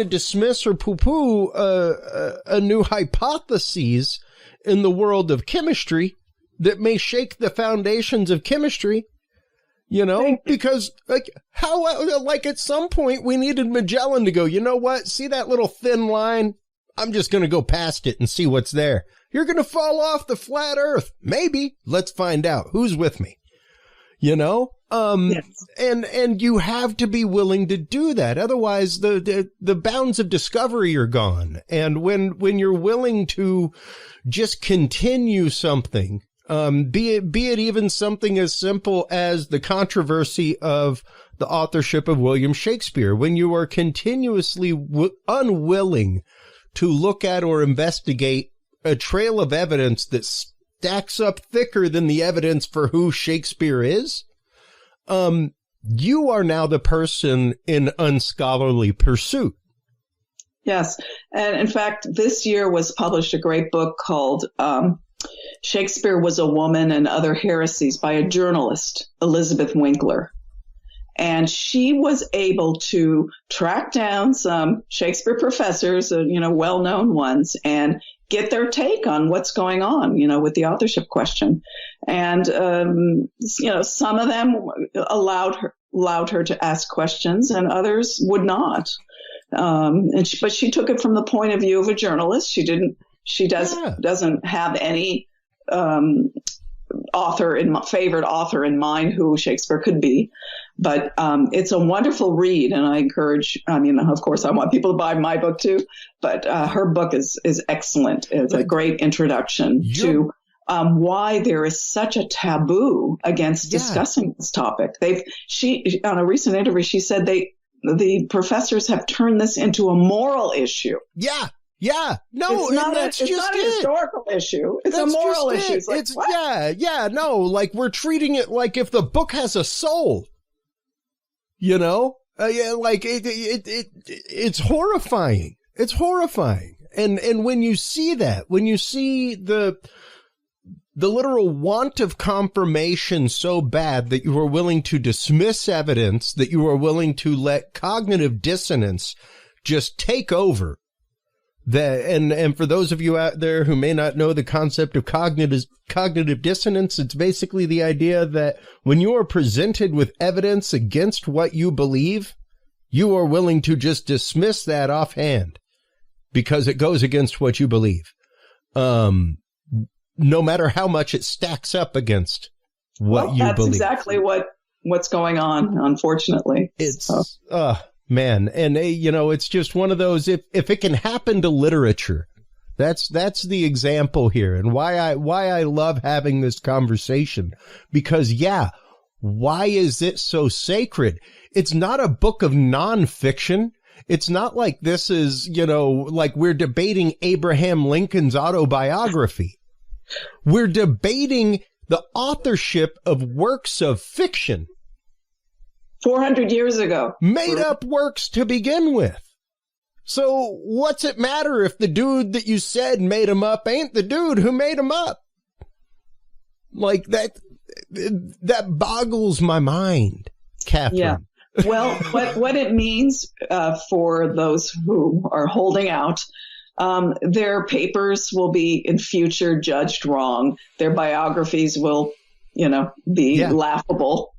dismiss or poo-poo a new hypothesis in the world of chemistry that may shake the foundations of chemistry, you know, because like at some point we needed Magellan to go, you know what? See that little thin line? I'm just going to go past it and see what's there. You're going to fall off the flat earth. Maybe. Let's find out. Who's with me? You know? Yes. And you have to be willing to do that. Otherwise, the bounds of discovery are gone. And when you're willing to just continue something, be it even something as simple as the controversy of the authorship of William Shakespeare, when you are continuously unwilling to look at or investigate a trail of evidence that stacks up thicker than the evidence for who Shakespeare is, you are now the person in unscholarly pursuit. Yes. And in fact, this year was published a great book called Shakespeare Was a Woman and Other Heresies by a journalist, Elizabeth Winkler. And she was able to track down some Shakespeare professors, well-known ones, and get their take on what's going on, with the authorship question. And, some of them allowed her to ask questions and others would not. But she took it from the point of view of a journalist. She doesn't have any, favorite author in mind who Shakespeare could be. But it's a wonderful read, and I encourage, of course, I want people to buy my book too, but her book is excellent. It's a great introduction to why there is such a taboo against discussing this topic. She on a recent interview, she said the professors have turned this into a moral issue. Yeah. Yeah, no, it's not a historical issue. It's a moral issue. It's like, no, like we're treating it like if the book has a soul, it's horrifying. It's horrifying. And when you see that, when you see the literal want of confirmation so bad that you are willing to dismiss evidence, that you are willing to let cognitive dissonance just take over, And for those of you out there who may not know the concept of cognitive dissonance, it's basically the idea that when you are presented with evidence against what you believe, you are willing to just dismiss that offhand because it goes against what you believe. No matter how much it stacks up against what you believe. That's exactly what's going on, unfortunately. Man, and it's just one of those, if it can happen to literature, that's the example here, and why I love having this conversation, because why is it so sacred? It's not a book of nonfiction. It's not like this is, like we're debating Abraham Lincoln's autobiography. We're debating the authorship of works of fiction. 400 years ago. Made up works to begin with. So what's it matter if the dude that you said made them up ain't the dude who made them up? Like that boggles my mind, Catherine. Yeah. Well, what it means for those who are holding out, their papers will be in future judged wrong. Their biographies will, be laughable.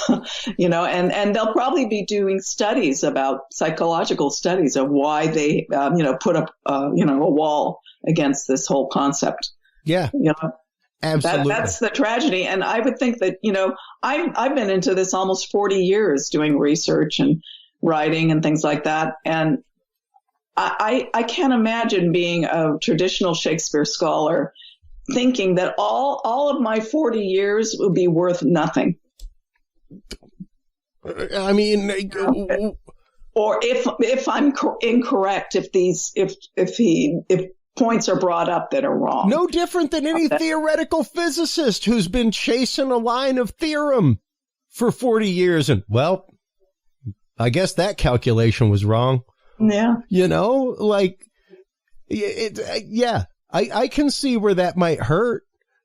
And they'll probably be doing psychological studies of why they, put up, a wall against this whole concept. Yeah. Absolutely. That's the tragedy. And I would think that, I've been into this almost 40 years doing research and writing and things like that. And I can't imagine being a traditional Shakespeare scholar thinking that all of my 40 years will be worth nothing. I mean, or if I'm incorrect, if points are brought up that are wrong. No different than any theoretical physicist who's been chasing a line of theorem for 40 years. And, well, I guess that calculation was wrong. Yeah. I can see where that might hurt,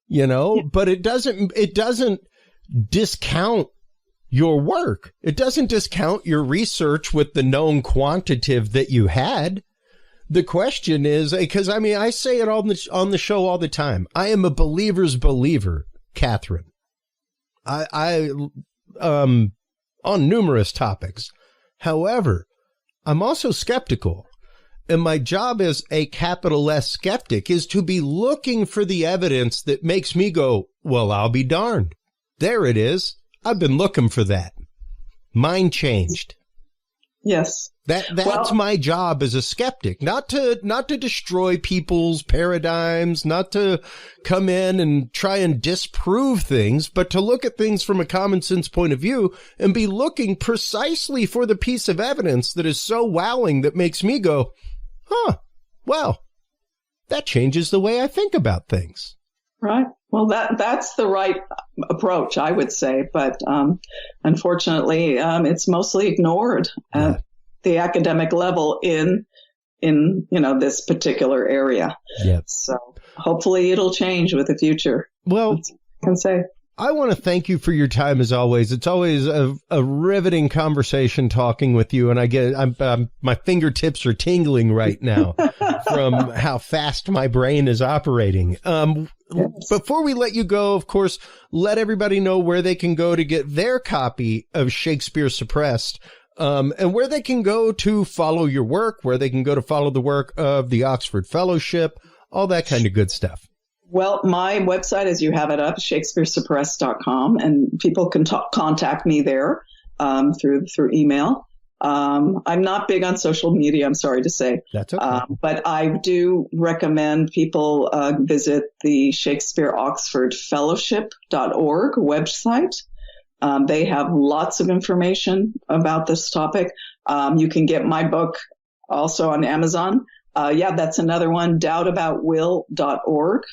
but it doesn't discount your work. It doesn't discount your research with the known quantitative that you had. The question is, because I say it on the show all the time. I am a believer's believer, Catherine. I on numerous topics. However, I'm also skeptical. And my job as a capital S skeptic is to be looking for the evidence that makes me go, well, I'll be darned. There it is. I've been looking for that. Mind changed. Yes. That's my job as a skeptic, not to destroy people's paradigms, not to come in and try and disprove things, but to look at things from a common sense point of view and be looking precisely for the piece of evidence that is so wowing that makes me go, well, that changes the way I think about things. Right. Well, that's the right approach, I would say. But unfortunately, it's mostly ignored at the academic level in this particular area. Yep. So hopefully it'll change with the future. Well, I can say. I want to thank you for your time as always. It's always a riveting conversation talking with you, and my fingertips are tingling right now from how fast my brain is operating. Yes. Before we let you go, of course, let everybody know where they can go to get their copy of Shakespeare Suppressed, and where they can go to follow your work, where they can go to follow the work of the Oxford Fellowship, all that kind of good stuff. Well, my website, as you have it up, shakespearesuppressed.com, and people can contact me there through email. I'm not big on social media, I'm sorry to say. That's okay. But I do recommend people visit the Shakespeare Oxford Fellowship.org website. They have lots of information about this topic. You can get my book also on Amazon. That's another one, doubtaboutwill.org.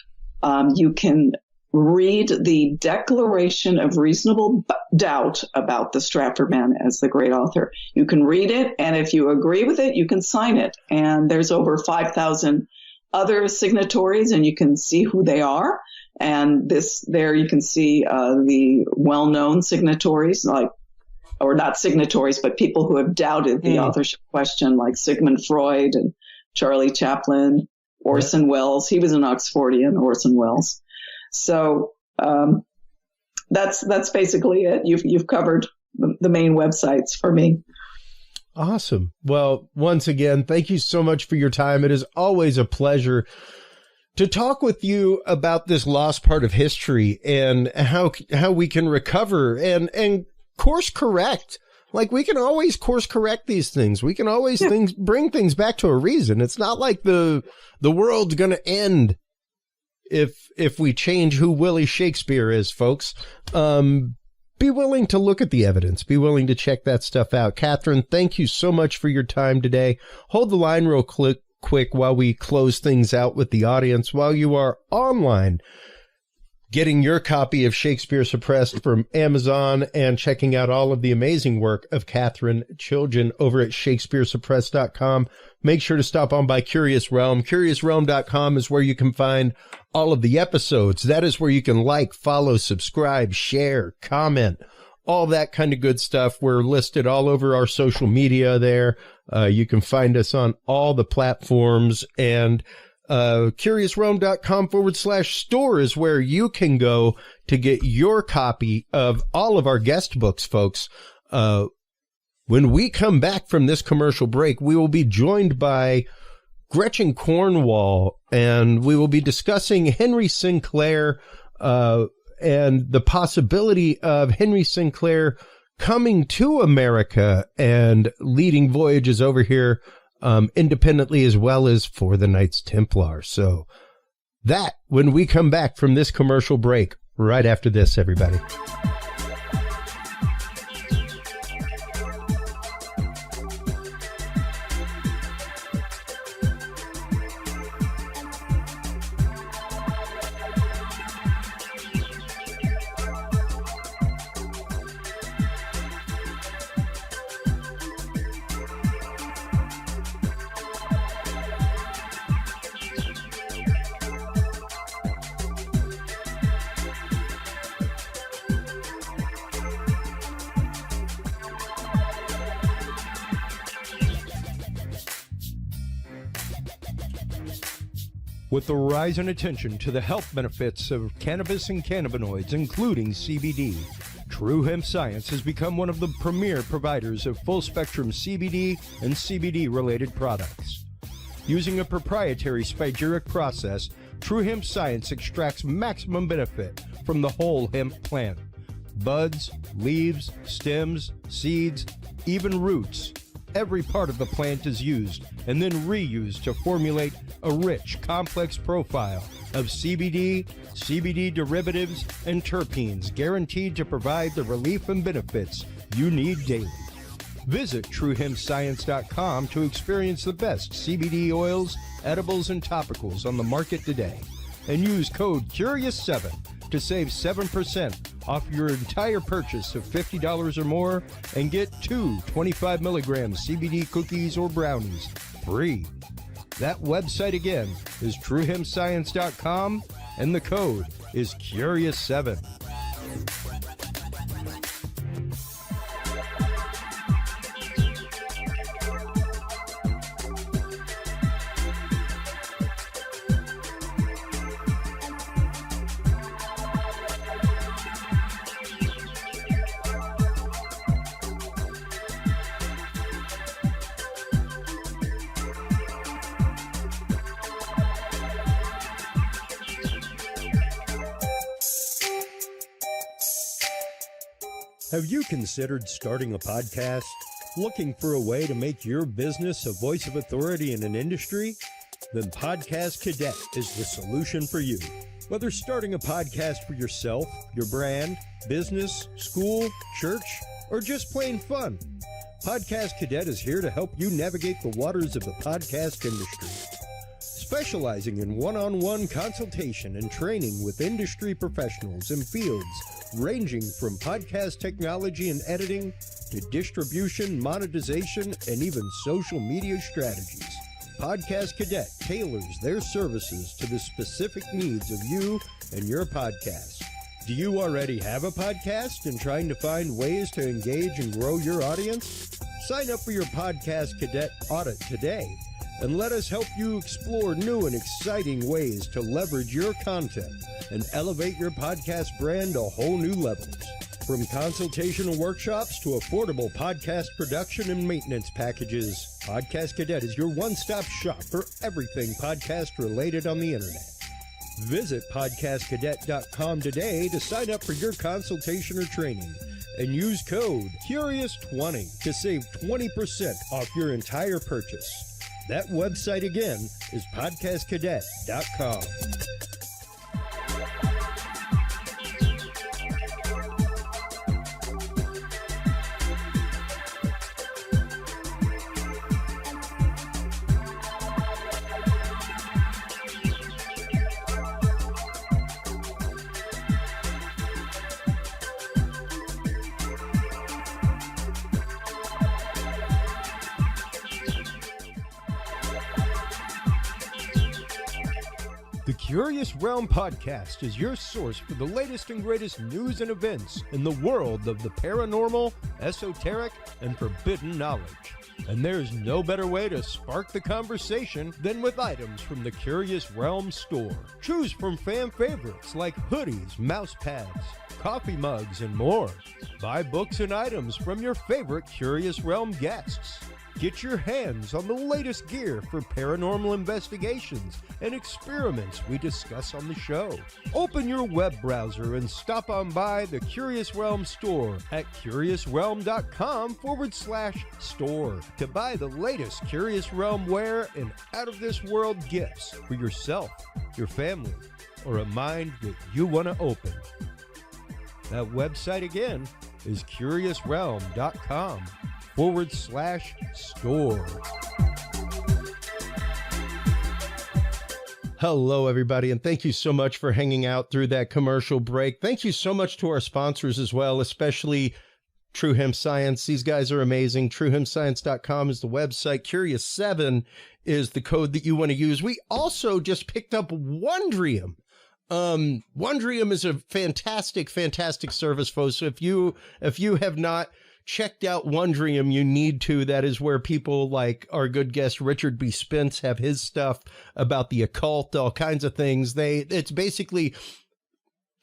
You can read the Declaration of Reasonable Doubt about the Stratford Man as the great author. You can read it, and if you agree with it, you can sign it. And there's over 5,000 other signatories, and you can see who they are. And there you can see the well-known signatories, or not signatories, but people who have doubted the authorship question, like Sigmund Freud and Charlie Chaplin, Orson Welles. He was an Oxfordian, Orson Welles. So that's basically it. You've covered the main websites for me. Awesome. Well, once again, thank you so much for your time. It is always a pleasure to talk with you about this lost part of history and how we can recover and course correct. Like, we can always course correct these things. We can always bring things back to a reason. It's not like the world's going to end if we change who Willie Shakespeare is, folks. Be willing to look at the evidence. Be willing to check that stuff out. Katherine, thank you so much for your time today. Hold the line real quick while we close things out with the audience. While you are online, getting your copy of Shakespeare Suppressed from Amazon and checking out all of the amazing work of Katherine Chiljan over at shakespearesuppressed.com, make sure to stop on by Curious Realm. CuriousRealm.com is where you can find all of the episodes. That is where you can like, follow, subscribe, share, comment, all that kind of good stuff. We're listed all over our social media there. You can find us on all the platforms, and curiousrealm.com/store is where you can go to get your copy of all of our guest books, folks. When we come back from this commercial break, we will be joined by Gretchen Cornwall, and we will be discussing Henry Sinclair and the possibility of Henry Sinclair coming to America and leading voyages over here independently, as well as for the Knights Templar. So that, when we come back from this commercial break, right after this, everybody. With the rise in attention to the health benefits of cannabis and cannabinoids, including CBD, True Hemp Science has become one of the premier providers of full-spectrum CBD and CBD-related products. Using a proprietary spagyric process, True Hemp Science extracts maximum benefit from the whole hemp plant. Buds, leaves, stems, seeds, even roots. Every part of the plant is used and then reused to formulate a rich, complex profile of CBD, CBD derivatives, and terpenes guaranteed to provide the relief and benefits you need daily. Visit TrueHempScience.com to experience the best CBD oils, edibles, and topicals on the market today. And use code CURIOUS7 to save 7% off your entire purchase of $50 or more and get 2 25 milligram CBD cookies or brownies free. That website again is TrueHempScience.com, and the code is CURIOUS7. Have you considered starting a podcast? Looking for a way to make your business a voice of authority in an industry? Then Podcast Cadet is the solution for you. Whether starting a podcast for yourself, your brand, business, school, church, or just plain fun, Podcast Cadet is here to help you navigate the waters of the podcast industry. Specializing in one-on-one consultation and training with industry professionals in fields ranging from podcast technology and editing to distribution, monetization, and even social media strategies. Podcast Cadet tailors their services to the specific needs of you and your podcast. Do you already have a podcast and trying to find ways to engage and grow your audience? Sign up for your Podcast Cadet audit today and let us help you explore new and exciting ways to leverage your content and elevate your podcast brand to whole new levels. From consultational workshops to affordable podcast production and maintenance packages, Podcast Cadet is your one-stop shop for everything podcast related on the internet. Visit podcastcadet.com today to sign up for your consultation or training and use code CURIOUS20 to save 20% off your entire purchase. That website again is podcastcadet.com. The Curious Realm Podcast is your source for the latest and greatest news and events in the world of the paranormal, esoteric, and forbidden knowledge. And there's no better way to spark the conversation than with items from the Curious Realm store. Choose from fan favorites like hoodies, mouse pads, coffee mugs, and more. Buy books and items from your favorite Curious Realm guests. Get your hands on the latest gear for paranormal investigations and experiments we discuss on the show. Open your web browser and stop on by the Curious Realm store at curiousrealm.com/store to buy the latest Curious Realm wear and out-of-this-world gifts for yourself, your family, or a mind that you want to open. That website again is curiousrealm.com/store. Hello, everybody, and thank you so much for hanging out through that commercial break. Thank you so much to our sponsors as well, especially True Hemp Science. These guys are amazing. TrueHempScience.com is the website. Curious7 is the code that you want to use. We also just picked up Wondrium. Wondrium is a fantastic service, folks. So if you have not checked out Wondrium, you need to. That is where people like our good guest Richard B. Spence have his stuff about the occult, all kinds of things. It's basically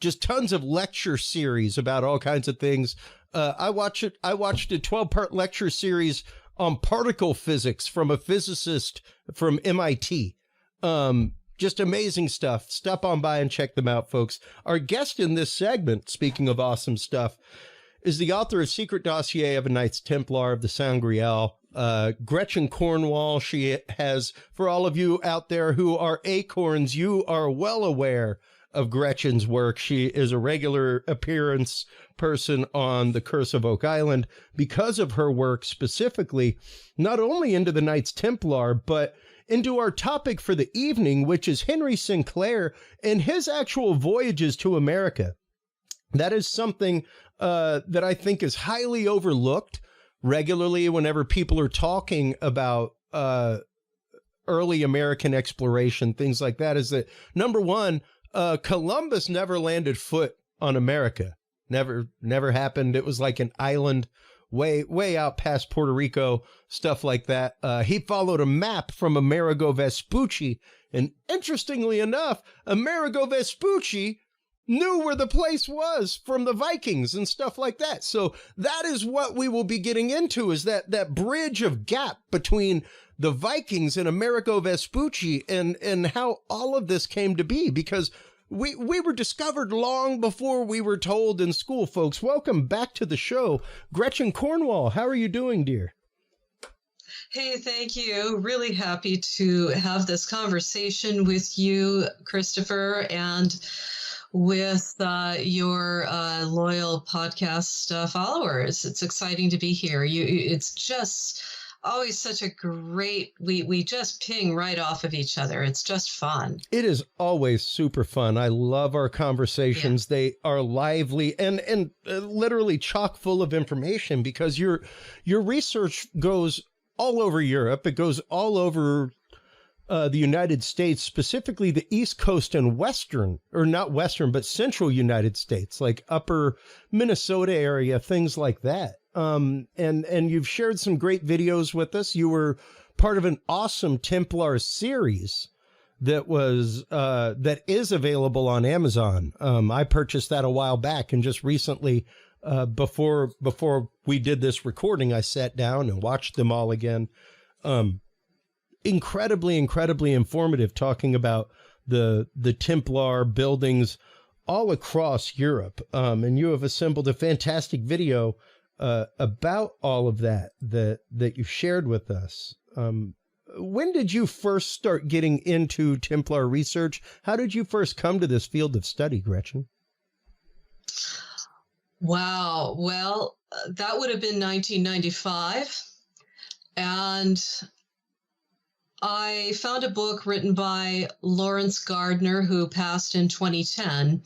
just tons of lecture series about all kinds of things. I watched a 12-part lecture series on particle physics from a physicist from MIT. Just amazing stuff. Stop on by and check them out, folks. Our guest in this segment, speaking of awesome stuff, is the author of Secret Dossier of a Knights Templar of the Sangreal, Gretchen Cornwall. She has, for all of you out there who are acorns, you are well aware of Gretchen's work. She is a regular appearance person on The Curse of Oak Island because of her work specifically, not only into the Knights Templar, but into our topic for the evening, which is Henry Sinclair and his actual voyages to America. That is something that I think is highly overlooked regularly whenever people are talking about early American exploration, things like that, is that, number one, Columbus never landed foot on America. Never happened. It was like an island way out past Puerto Rico, stuff like that. He followed a map from Amerigo Vespucci, and interestingly enough, Amerigo Vespucci knew where the place was from the Vikings and stuff like that. So that is what we will be getting into, is that bridge of gap between the Vikings and Amerigo Vespucci and how all of this came to be, because we were discovered long before we were told in school, folks. Welcome back to the show. Gretchen Cornwall, how are you doing, dear? Hey, thank you. Really happy to have this conversation with you, Christopher, and with your loyal podcast followers. It's exciting to be here. It's just always such a great, we just ping right off of each other. It's just fun. It is always super fun. I love our conversations. Yeah. They are lively and literally chock full of information, because your research goes all over Europe. It goes all over the United States, specifically the East Coast and Western, or not Western, but Central United States, like upper Minnesota area, things like that. And you've shared some great videos with us. You were part of an awesome Templar series that is available on Amazon. I purchased that a while back, and just recently, before we did this recording, I sat down and watched them all again. Incredibly informative, talking about the Templar buildings all across Europe. And you have assembled a fantastic video about all of that you shared with us. When did you first start getting into Templar research? How did you first come to this field of study, Gretchen? Wow. Well, that would have been 1995. And I found a book written by Lawrence Gardner, who passed in 2010,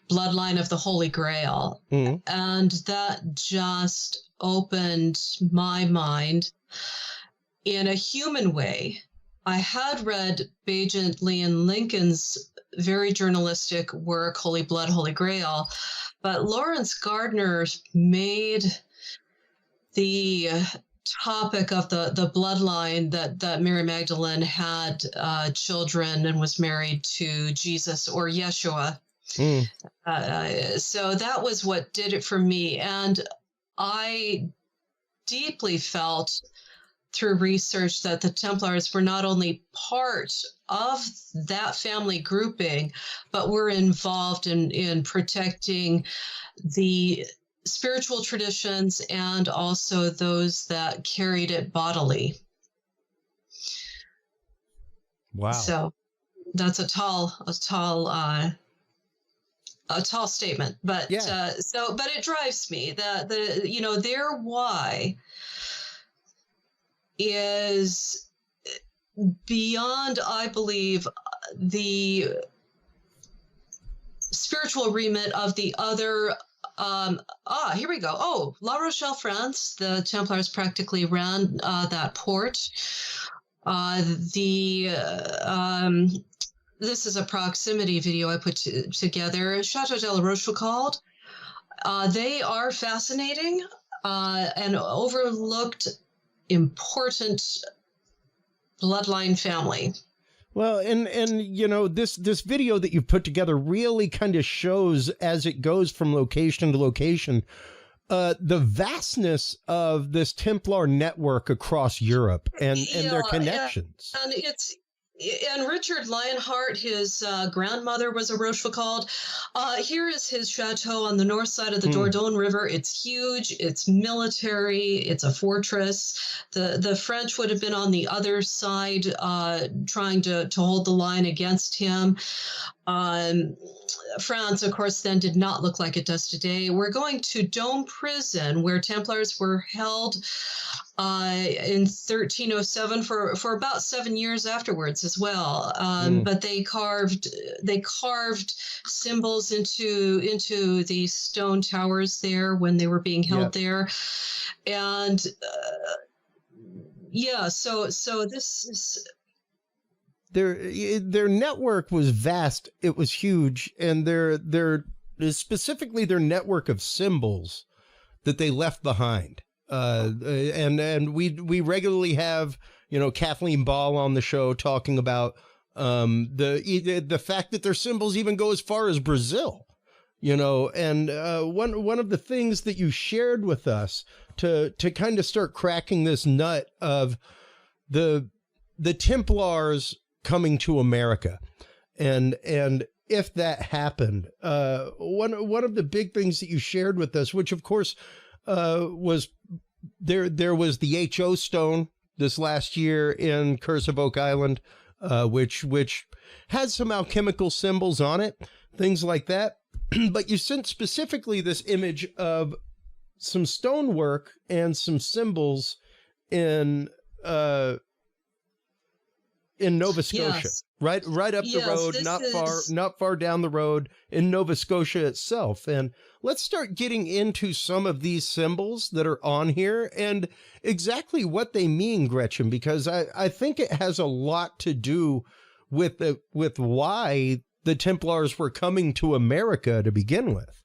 Bloodline of the Holy Grail. Mm-hmm. And that just opened my mind in a human way. I had read Bajent Leon Lincoln's very journalistic work, Holy Blood, Holy Grail, but Lawrence Gardner made the topic of the bloodline that Mary Magdalene had children and was married to Jesus or Yeshua. So that was what did it for me. And I deeply felt through research that the Templars were not only part of that family grouping, but were involved in protecting the spiritual traditions and also those that carried it bodily. Wow. So that's a tall statement, but yeah. But it drives me that their why is beyond, I believe, the spiritual remit of the other. Here we go. Oh, La Rochelle, France. The Templars practically ran that port. This is a proximity video I put together. Chateau de la Rochefoucauld. They are fascinating and overlooked important bloodline family. Well, and this video that you've put together really kind of shows, as it goes from location to location, the vastness of this Templar network across Europe and their connections. And Richard Lionheart, his grandmother was a Rochefoucauld. Here is his chateau on the north side of the Dordogne River. It's huge. It's military. It's a fortress. The French would have been on the other side trying to hold the line against him. France, of course, then did not look like it does today. We're going to Dome Prison, where Templars were held in 1307 for about 7 years afterwards as well. But they carved symbols into these stone towers there when they were being held there. And so this is... Their network was vast. It was huge. And specifically their network of symbols that they left behind. And we regularly have, Kathleen Ball on the show talking about the fact that their symbols even go as far as Brazil, and one of the things that you shared with us to kind of start cracking this nut of the Templars coming to America, and if that happened, one of the big things that you shared with us, which of course was there was the H.O. stone this last year in Curse of Oak Island, which has some alchemical symbols on it, things like that. But you sent specifically this image of some stonework and some symbols in Nova Scotia, right up the road, not far down the road in Nova Scotia itself. And let's start getting into some of these symbols that are on here and exactly what they mean, Gretchen, because I think it has a lot to do with why the Templars were coming to America to begin with.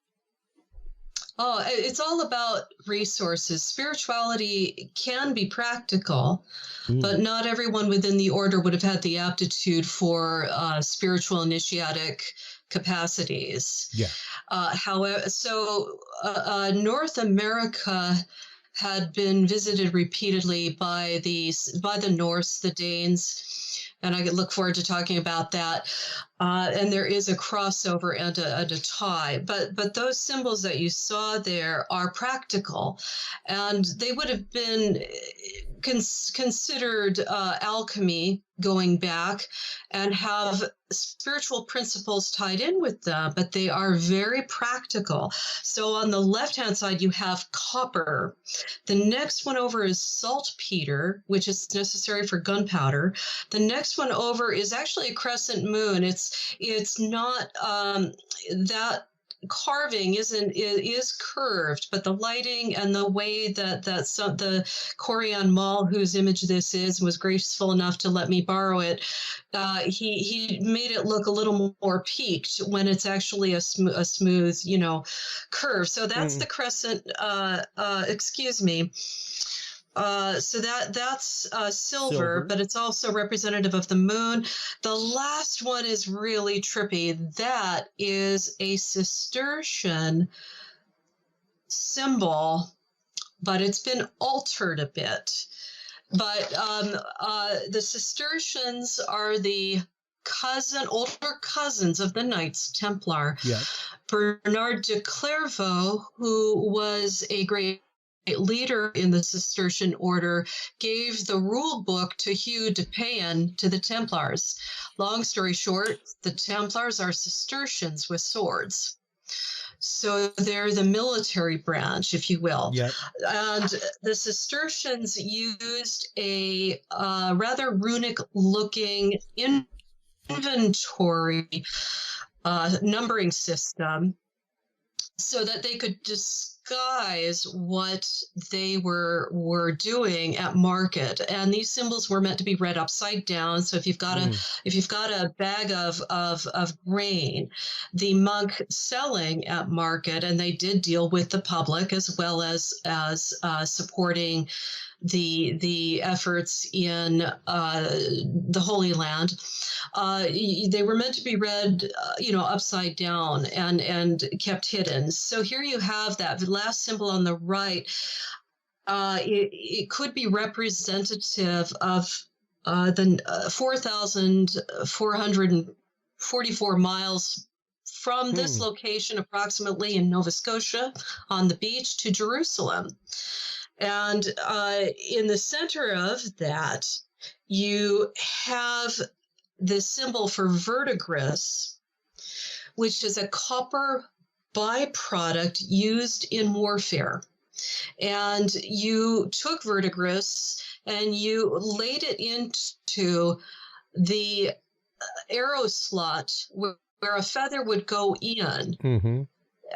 Oh, it's all about resources. Spirituality can be practical, but not everyone within the order would have had the aptitude for spiritual initiatic capacities. Yeah. However, so North America had been visited repeatedly by the Norse, the Danes, and I look forward to talking about that. And there is a crossover and a tie, but those symbols that you saw there are practical, and they would have been considered alchemy going back and have spiritual principles tied in with them, but they are very practical. So on the left-hand side, you have copper. The next one over is saltpeter, which is necessary for gunpowder. The next one over is actually a crescent moon. It's not that carving is curved, but the lighting and the way that the Corian Mall, whose image this is, was graceful enough to let me borrow it. He made it look a little more peaked when it's actually a smooth, curve. So that's the crescent. Excuse me. So that's silver, but it's also representative of the moon. The last one is really trippy. That is a Cistercian symbol, but it's been altered a bit. But the Cistercians are the older cousins of the Knights Templar. Yeah. Bernard de Clairvaux, who was a great leader in the Cistercian order, gave the rule book to Hugh de Payens to the Templars. Long story short, the Templars are Cistercians with swords. So they're the military branch, if you will. Yep. And the Cistercians used a rather runic-looking inventory numbering system so that they could disguise what they were doing at market. And these symbols were meant to be read upside down. So if you've got a bag of grain, the monk selling at market, and they did deal with the public as well as supporting the efforts in the Holy Land. They were meant to be read, upside down and kept hidden. So here you have that last symbol on the right. It could be representative of the 4,444 miles from this location, approximately in Nova Scotia, on the beach to Jerusalem. And in the center of that, you have the symbol for verdigris, which is a copper byproduct used in warfare. And you took verdigris and you laid it into the arrow slot where a feather would go in. Mm-hmm.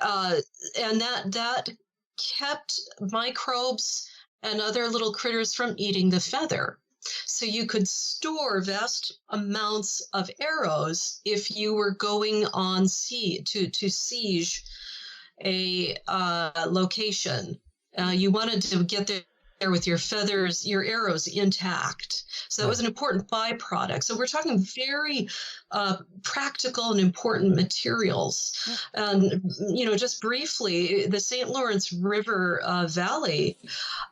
And that kept microbes and other little critters from eating the feather. So you could store vast amounts of arrows if you were going on to siege a location. You wanted to get there with your feathers, your arrows intact. So that was an important byproduct. So we're talking very practical and important materials. And, just briefly, the St. Lawrence River Valley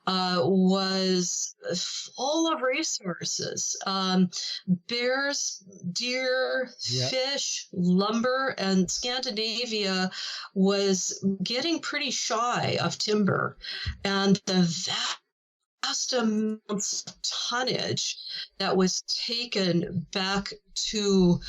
was full of resources. Bears, deer, fish, lumber, and Scandinavia was getting pretty shy of timber. And the vast amounts of tonnage that was taken back to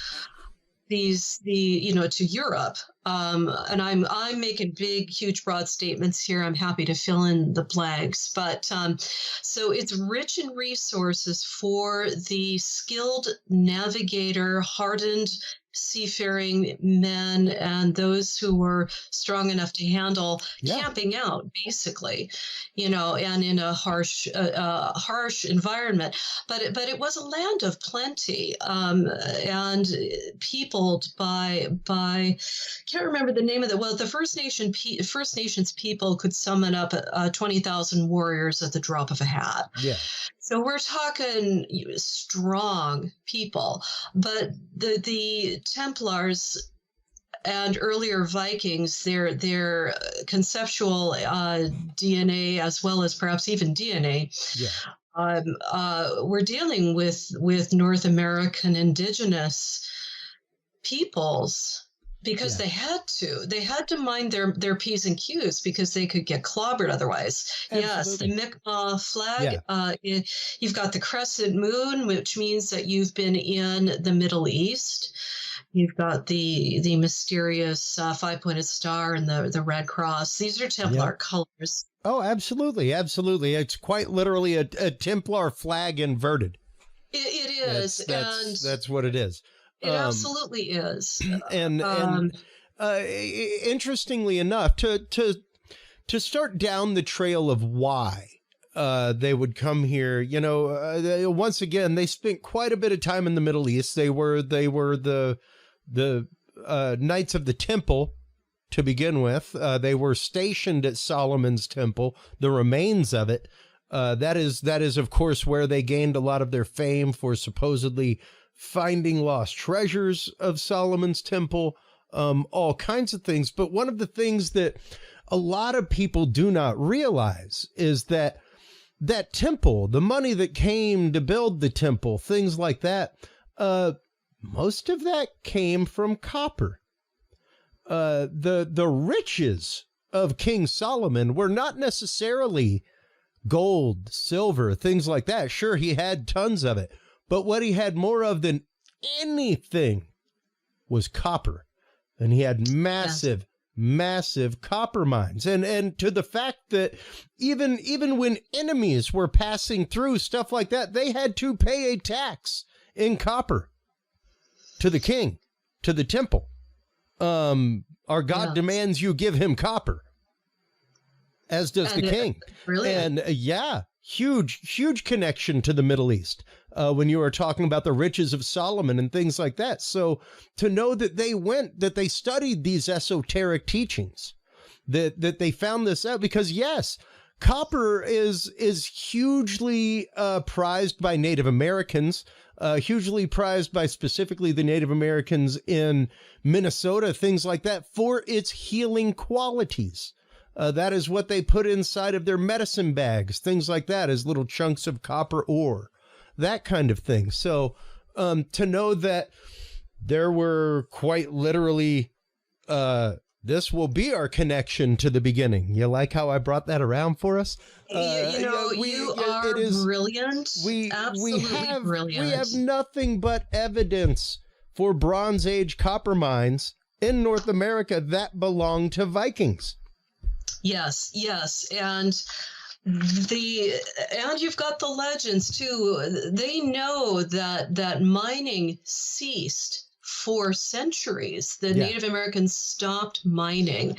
to Europe. And I'm making big, huge, broad statements here. I'm happy to fill in the blanks. But so it's rich in resources for the skilled navigator, hardened seafaring men and those who were strong enough to handle camping out, basically, and in a harsh environment. But it was a land of plenty, and peopled by can't remember the name of it. Well, the First Nations people could summon up 20,000 warriors at the drop of a hat. Yeah. So we're talking strong people, but the Templars and earlier Vikings, their conceptual DNA, as well as perhaps even DNA, we're dealing with North American indigenous peoples. Because they had to mind their P's and Q's because they could get clobbered otherwise. Absolutely. Yes, the Mi'kmaq flag. You've got the crescent moon, which means that you've been in the Middle East. You've got the mysterious five-pointed star and the red cross. These are Templar colors. Oh, absolutely, absolutely. It's quite literally a Templar flag inverted. It is, that's what it is. It absolutely is. And interestingly enough, to start down the trail of why they would come here, once again, they spent quite a bit of time in the Middle East. They were the Knights of the Temple to begin with. They were stationed at Solomon's Temple, the remains of it. That is, of course, where they gained a lot of their fame for supposedly finding lost treasures of Solomon's Temple, all kinds of things. But one of the things that a lot of people do not realize is that temple, the money that came to build the temple, things like that, most of that came from copper. The riches of King Solomon were not necessarily gold, silver, things like that. Sure, he had tons of it. But what he had more of than anything was copper. And he had massive copper mines. And to the fact that even when enemies were passing through, stuff like that, they had to pay a tax in copper to the king, to the temple. Our God demands you give him copper, as does the king. Brilliant. And huge connection to the Middle East when you were talking about the riches of Solomon and things like that. So to know that they studied these esoteric teachings, that they found this out, because yes, copper is hugely prized by Native Americans, hugely prized by specifically the Native Americans in Minnesota, things like that, for its healing qualities. That is what they put inside of their medicine bags, things like that, as little chunks of copper ore, that kind of thing. So to know that there were quite literally, this will be our connection to the beginning. You like how I brought that around for us? You are brilliant. Absolutely brilliant. We have nothing but evidence for Bronze Age copper mines in North America that belong to Vikings. Yes, and you've got the legends too. They know that mining ceased for centuries. The Native Americans stopped mining,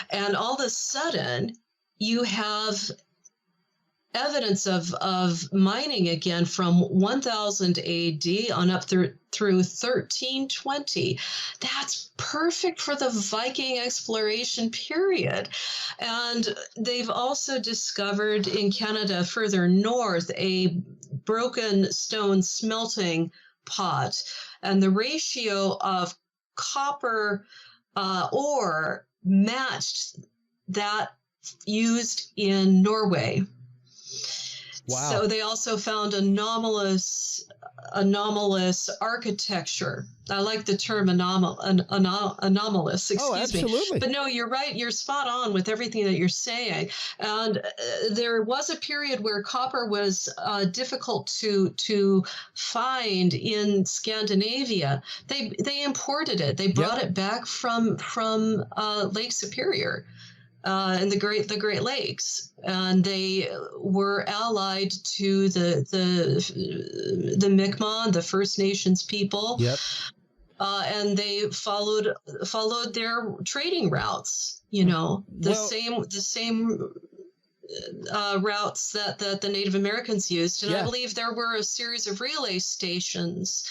and all of a sudden you have evidence of mining again from 1000 AD on up through 1320. That's perfect for the Viking exploration period. And they've also discovered in Canada further north a broken stone smelting pot. And the ratio of copper ore matched that used in Norway. Wow. So they also found anomalous architecture. I like the term anomalous, excuse me. But no, you're right. You're spot on with everything that you're saying. And there was a period where copper was difficult to find in Scandinavia. They imported it. They brought it back from Lake Superior. In the Great Lakes, and they were allied to the Mi'kmaq, the First Nations people. Yep. and they followed their trading routes. The same routes that the Native Americans used. And I believe there were a series of relay stations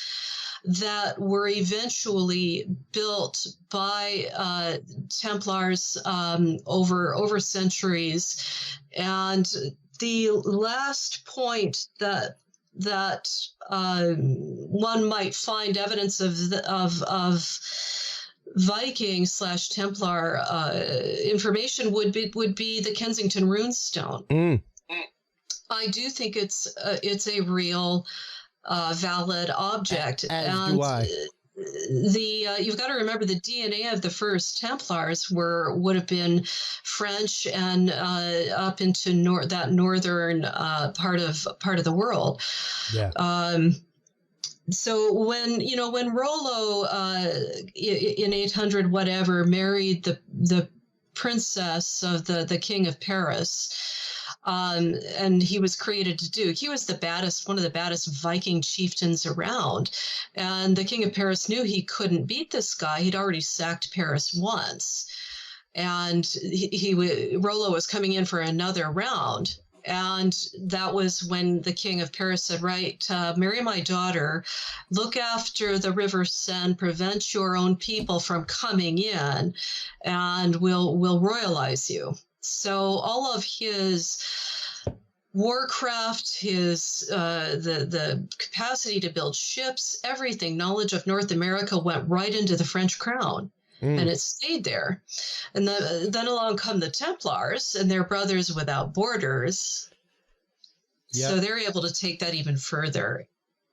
that were eventually built by Templars over centuries. And the last point that one might find evidence of Viking/Templar information would be the Kensington runestone. I do think it's a real valid object. As do I. You've got to remember the DNA of the first Templars would have been French and up into that northern part of the world. Yeah. So when Rollo in 800 whatever married the princess of the king of Paris, and he was created to duke. He was one of the baddest Viking chieftains around. And the king of Paris knew he couldn't beat this guy. He'd already sacked Paris once. And Rollo was coming in for another round. And that was when the king of Paris said, right, marry my daughter, look after the River Seine, prevent your own people from coming in, and we'll royalize you. So all of his warcraft, his the capacity to build ships, everything, knowledge of North America went right into the French crown. And it stayed there. And then along come the Templars and their brothers without borders. Yep. So they're able to take that even further.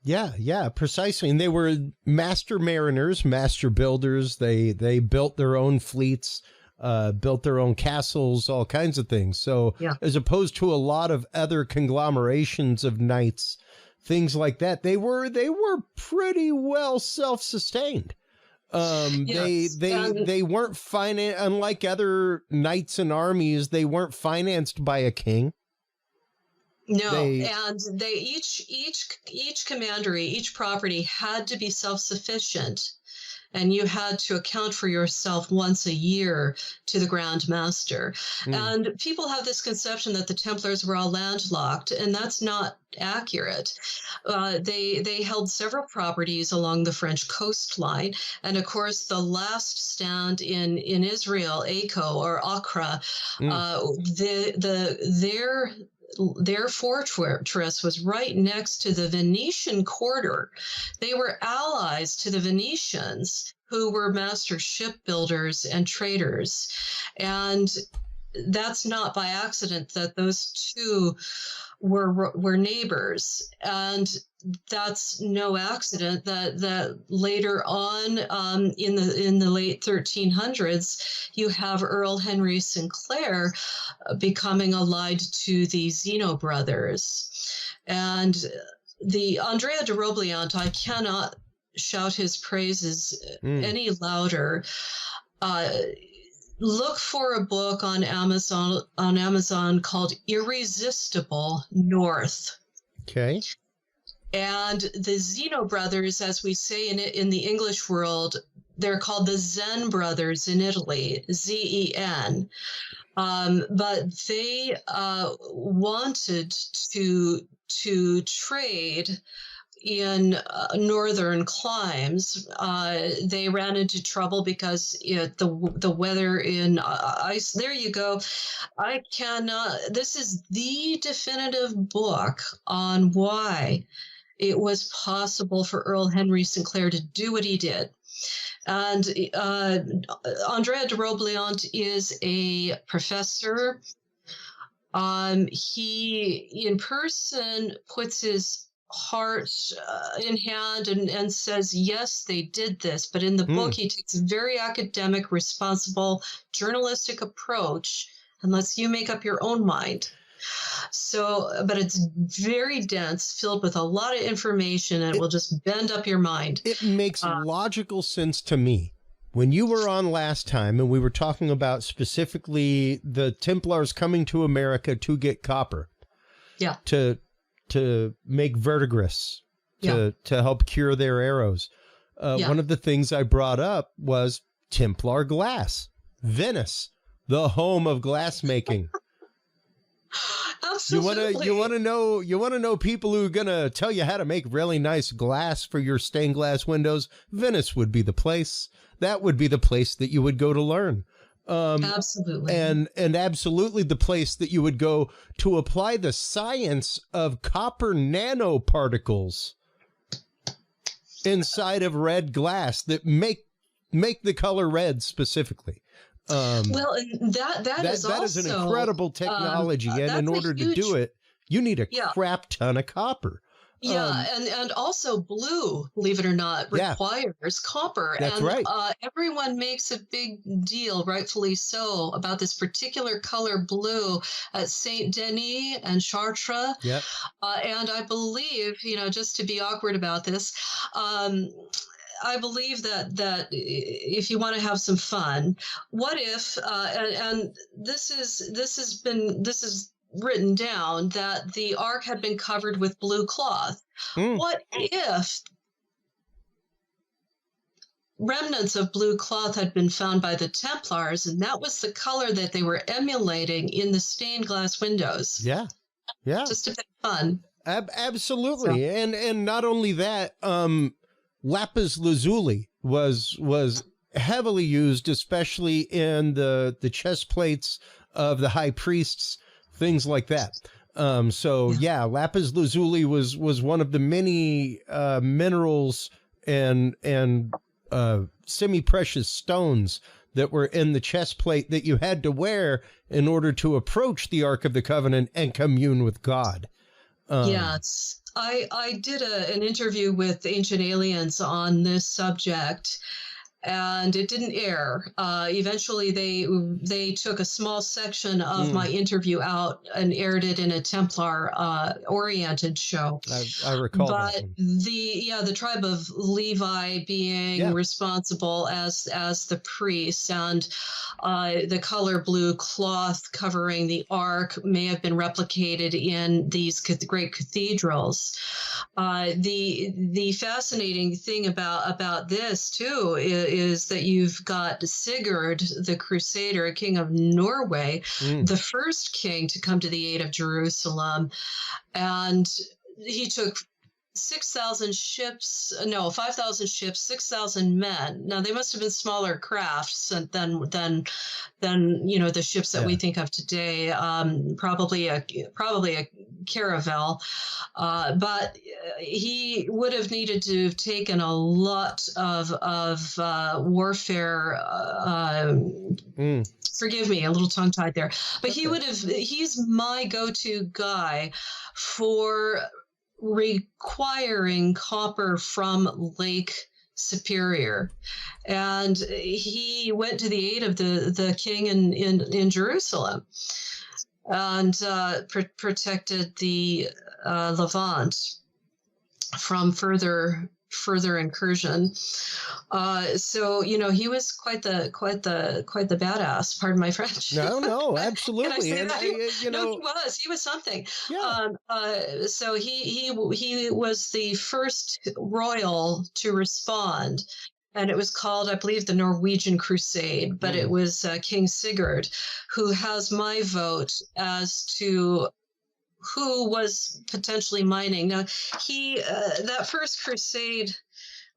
Yeah, precisely. And they were master mariners, master builders. They built their own fleets, built their own castles, all kinds of things. So as opposed to a lot of other conglomerations of knights, things like that, they were pretty well self-sustained. They weren't financed, unlike other knights and armies, they weren't financed by a king. No, and they each commandery, each property had to be self-sufficient, and you had to account for yourself once a year to the Grand Master. And people have this conception that the Templars were all landlocked, and that's not accurate. They held several properties along the French coastline, and of course the last stand in Israel, Acre, their fortress was right next to the Venetian quarter. They were allies to the Venetians, who were master shipbuilders and traders. And that's not by accident that those two were neighbors. And that's no accident that later on in the late 1300s, you have Earl Henry Sinclair becoming allied to the Zeno brothers. And the Andrea de Robliant, I cannot shout his praises any louder. Look for a book on Amazon called Irresistible North. Okay. And the Zeno brothers, as we say in the English world, they're called the Zen brothers in Italy, Zen. But they wanted to trade in northern climes. They ran into trouble because the weather in ice. There you go. I cannot. This is the definitive book on why it was possible for Earl Henry Sinclair to do what he did. And Andrea de Robliant is a professor. He, in person, puts his heart in hand and says, yes, they did this. But in the book, he takes a very academic, responsible, journalistic approach and lets you make up your own mind. So, but it's very dense, filled with a lot of information, and it will just bend up your mind. It makes logical sense to me. When you were on last time and we were talking about specifically the Templars coming to America to get copper. Yeah. To make verdigris, to help cure their arrows. one of the things I brought up was Templar glass, Venice, the home of glassmaking. Absolutely. You want to know people who are going to tell you how to make really nice glass for your stained glass windows? Venice would be the place. That would be the place that you would go to learn. Absolutely. And absolutely the place that you would go to apply the science of copper nanoparticles inside of red glass that make the color red specifically. Well, and that is an incredible technology, and in order to do it, you need a crap ton of copper. Yeah, and also blue, believe it or not, requires copper. That's and, right. Everyone makes a big deal, rightfully so, about this particular color blue at Saint Denis and Chartres. Yep. And I believe, just to be awkward about this, I believe that if you want to have some fun, what if and this is written down that the ark had been covered with blue cloth. What if remnants of blue cloth had been found by the Templars, and that was the color that they were emulating in the stained glass windows? Yeah. Just a bit of fun. Absolutely. So. And not only that, lapis lazuli was heavily used, especially in the chest plates of the high priests, things like that. Lapis lazuli was one of the many minerals and semi-precious stones that were in the chest plate that you had to wear in order to approach the Ark of the Covenant and commune with God. Yes. I did an interview with Ancient Aliens on this subject, and it didn't air. Eventually, they took a small section of my interview out and aired it in a Templar-oriented show. I recall but that one. The tribe of Levi being responsible as the priests, and the color blue cloth covering the ark may have been replicated in these great cathedrals. The fascinating thing about this too is that you've got Sigurd the Crusader, king of Norway, the first king to come to the aid of Jerusalem, and he took 5,000 ships, 6,000 men. Now they must have been smaller crafts than the ships that we think of today. Probably a caravel, but he would have needed to have taken a lot of warfare. Forgive me, a little tongue-tied there, but he's my go-to guy for requiring copper from Lake Superior, and he went to the aid of the king in Jerusalem and protected the Levant from further incursion. So he was quite the badass. Pardon my French. No, absolutely. And he was something. Yeah. So he was the first royal to respond. And it was called, I believe, the Norwegian Crusade, but it was King Sigurd, who has my vote as to who was potentially mining. Now, that first crusade,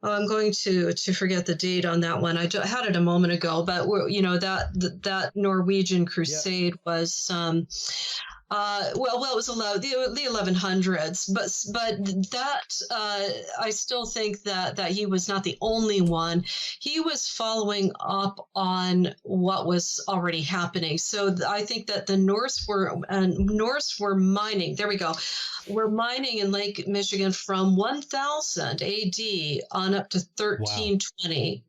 I'm going to forget the date on that one. I had it a moment ago, but that Norwegian crusade was it was allowed the 1100s, but that I still think that he was not the only one. He was following up on what was already happening. So I think that the Norse were mining. There we go. We're mining in Lake Michigan from 1000 AD on up to 1320.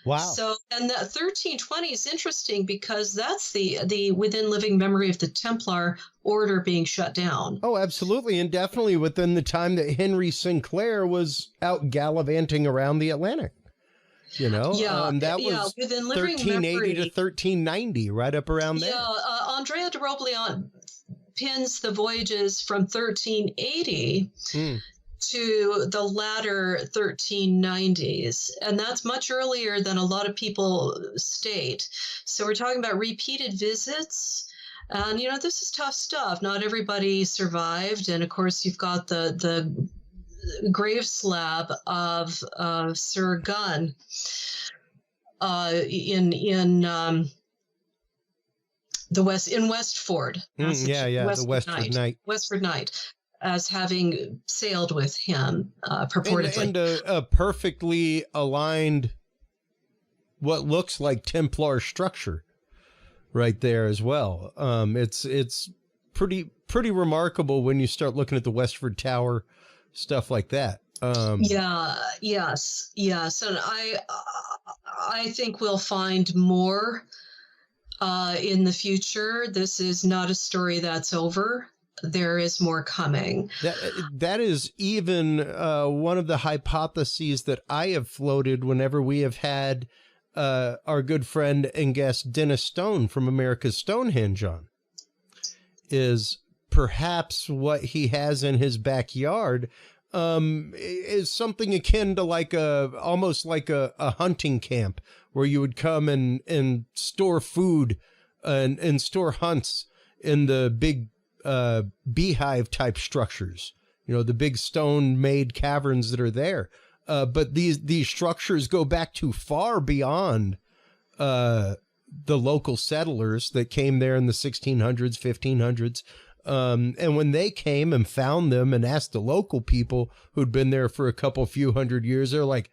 Wow. So, and that 1320 is interesting because that's the within living memory of the Templar order being shut down. Oh, absolutely. And definitely within the time that Henry Sinclair was out gallivanting around the Atlantic. That was within living 1380 memory, to 1390, right up around there. Yeah, Andrea de Robliant pins the voyages from 1380 to the latter 1390s. And that's much earlier than a lot of people state. So we're talking about repeated visits. And, this is tough stuff. Not everybody survived. And of course, you've got the grave slab of Sir Gunn in Westford. The Westford Knight. Westford Knight, as having sailed with him, purportedly. And a perfectly aligned, what looks like Templar structure right there as well. It's pretty remarkable when you start looking at the Westford Tower, stuff like that. Yes. And I think we'll find more in the future. This is not a story that's over. There is more coming. That is even one of the hypotheses that I have floated whenever we have had our good friend and guest Dennis Stone from America's Stonehenge on, is perhaps what he has in his backyard is something akin to almost like a hunting camp where you would come and store food and store hunts in the big beehive type structures, the big stone made caverns that are there. But these structures go back too far beyond the local settlers that came there in the 1600s, 1500s. And when they came and found them and asked the local people who'd been there for a couple few hundred years, they're like,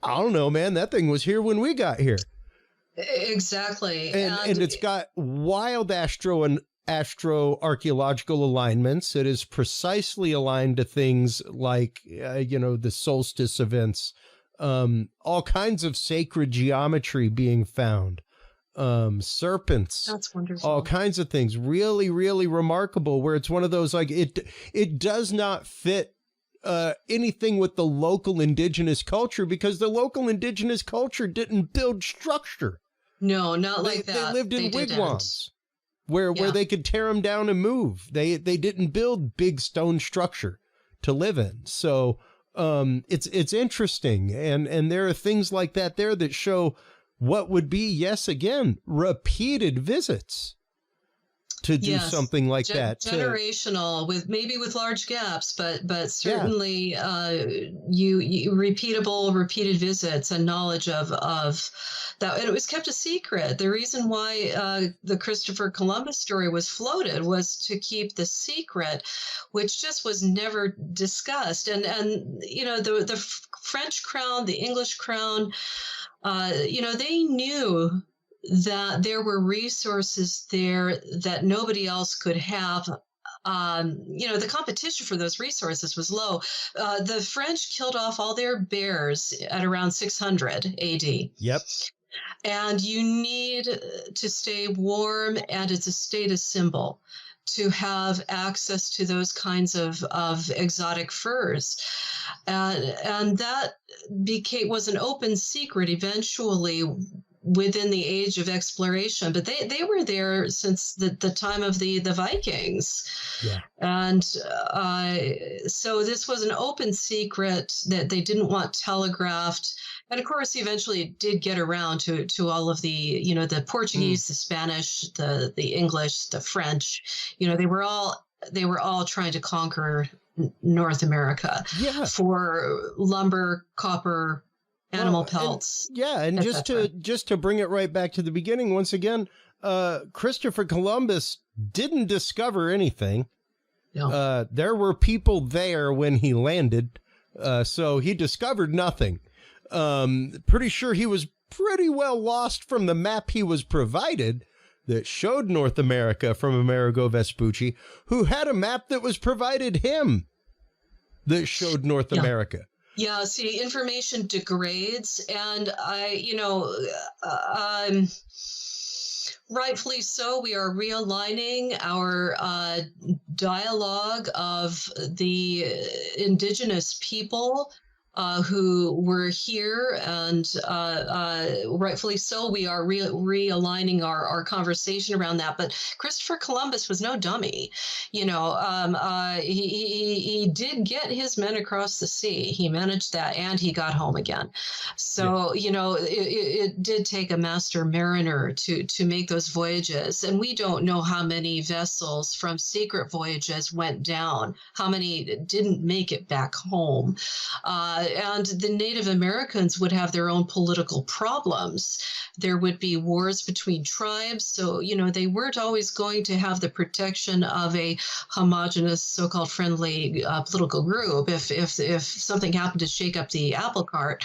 I don't know, man, that thing was here when we got here. Exactly. And it's got wild astroarchaeological alignments. It is precisely aligned to things like, the solstice events, all kinds of sacred geometry being found. Serpents, that's wonderful. All kinds of things, really, really remarkable, where it's one of those, like, it does not fit anything with the local indigenous culture, because the local indigenous culture didn't build structure. No, not like that. They lived in wigwams where they could tear them down and move. They didn't build big stone structure to live in. So it's interesting, and there are things like that there that show what would be, yes, again, repeated visits to do something like that. Generational, with large gaps, but certainly repeated visits and knowledge of that. And it was kept a secret. The reason why the Christopher Columbus story was floated was to keep the secret, which just was never discussed. And the French crown, the English crown, they knew that there were resources there that nobody else could have. The competition for those resources was low. The French killed off all their bears at around 600 AD. Yep. And you need to stay warm, and it's a status symbol to have access to those kinds of exotic furs. And that was an open secret eventually within the age of exploration, but they were there since the time of the Vikings. Yeah. And so this was an open secret that they didn't want telegraphed. And of course, eventually did get around to all of the, the Portuguese, the Spanish, the English, the French, they were all trying to conquer North America for lumber, copper, animal pelts. And just to bring it right back to the beginning once again, Christopher Columbus didn't discover anything. No. There were people there when he landed, so he discovered nothing. Pretty sure he was pretty well lost from the map he was provided that showed North America from Amerigo Vespucci, who had a map that was provided him that showed North America. Yeah, see, information degrades, and rightfully so, we are realigning our dialogue of the indigenous people who were here, and rightfully so. We are realigning our conversation around that. But Christopher Columbus was no dummy. You know, he did get his men across the sea. He managed that, and he got home again. So, you know, it did take a master mariner to make those voyages. And we don't know how many vessels from secret voyages went down, how many didn't make it back home. And the Native Americans would have their own political problems. There would be wars between tribes. So, you know, they weren't always going to have the protection of a homogenous, so-called friendly political group. If something happened to shake up the apple cart,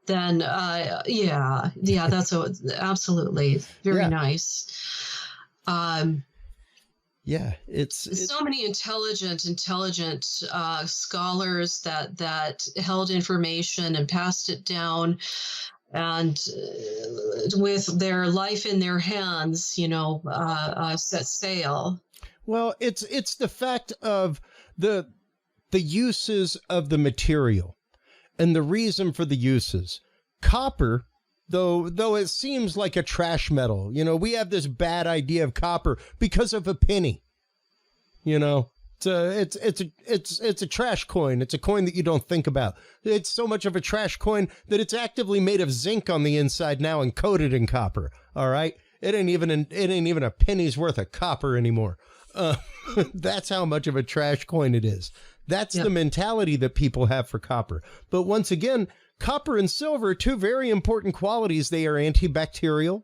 then that's absolutely very nice. It's so many intelligent scholars that held information and passed it down, and with their life in their hands, you know, set sail. Well, it's the fact of the uses of the material and the reason for the uses. Copper, though it seems like a trash metal, you know, we have this bad idea of copper because of a penny. You know, it's a trash coin. It's a coin that you don't think about. It's so much of a trash coin that it's actively made of zinc on the inside now and coated in copper. All right, it ain't even a penny's worth of copper anymore. That's how much of a trash coin it is. That's the mentality that people have for copper. But once again, copper and silver, two very important qualities. They are antibacterial.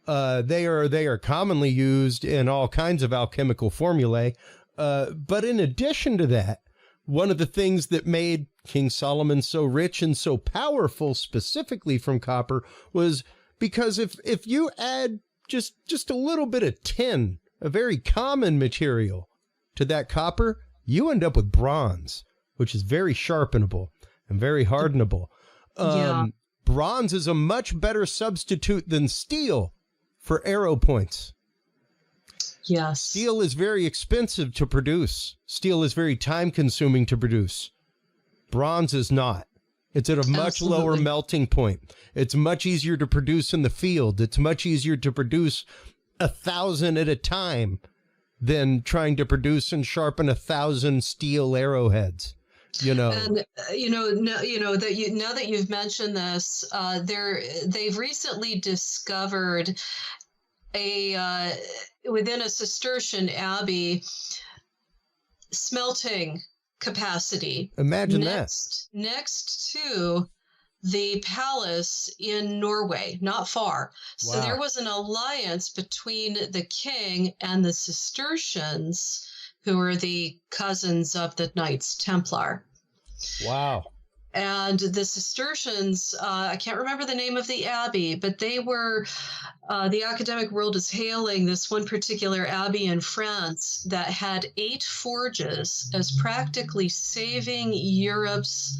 They are commonly used in all kinds of alchemical formulae. But in addition to that, one of the things that made King Solomon so rich and so powerful, specifically from copper, was because if you add just a little bit of tin, a very common material, to that copper, you end up with bronze, which is very sharpenable and very hardenable. Bronze is a much better substitute than steel for arrow points. Yes. Steel is very expensive to produce. Steel is very time consuming to produce. Bronze is not. It's at a much lower melting point. It's much easier to produce in the field. It's much easier to produce 1,000 at a time than trying to produce and sharpen 1,000 steel arrowheads. You know, and now that you've mentioned this, they've recently discovered within a Cistercian abbey smelting capacity. Imagine next to the palace in Norway, not far. Wow. So there was an alliance between the king and the Cistercians, who are the cousins of the Knights Templar. Wow. And the Cistercians, I can't remember the name of the abbey, but they were, the academic world is hailing this one particular abbey in France that had 8 forges as practically saving Europe's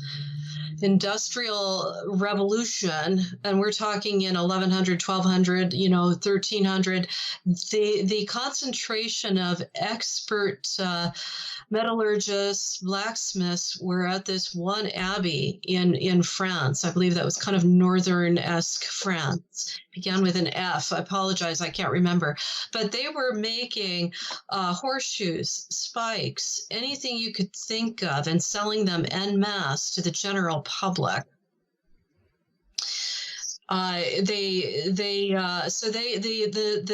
industrial revolution. And we're talking in 1100, 1200, 1300. The concentration of expert metallurgists, blacksmiths were at this one abbey in France. I believe that was kind of northern-esque France. Began with an F. I apologize, I can't remember. But they were making horseshoes, spikes, anything you could think of, and selling them en masse to the general public. The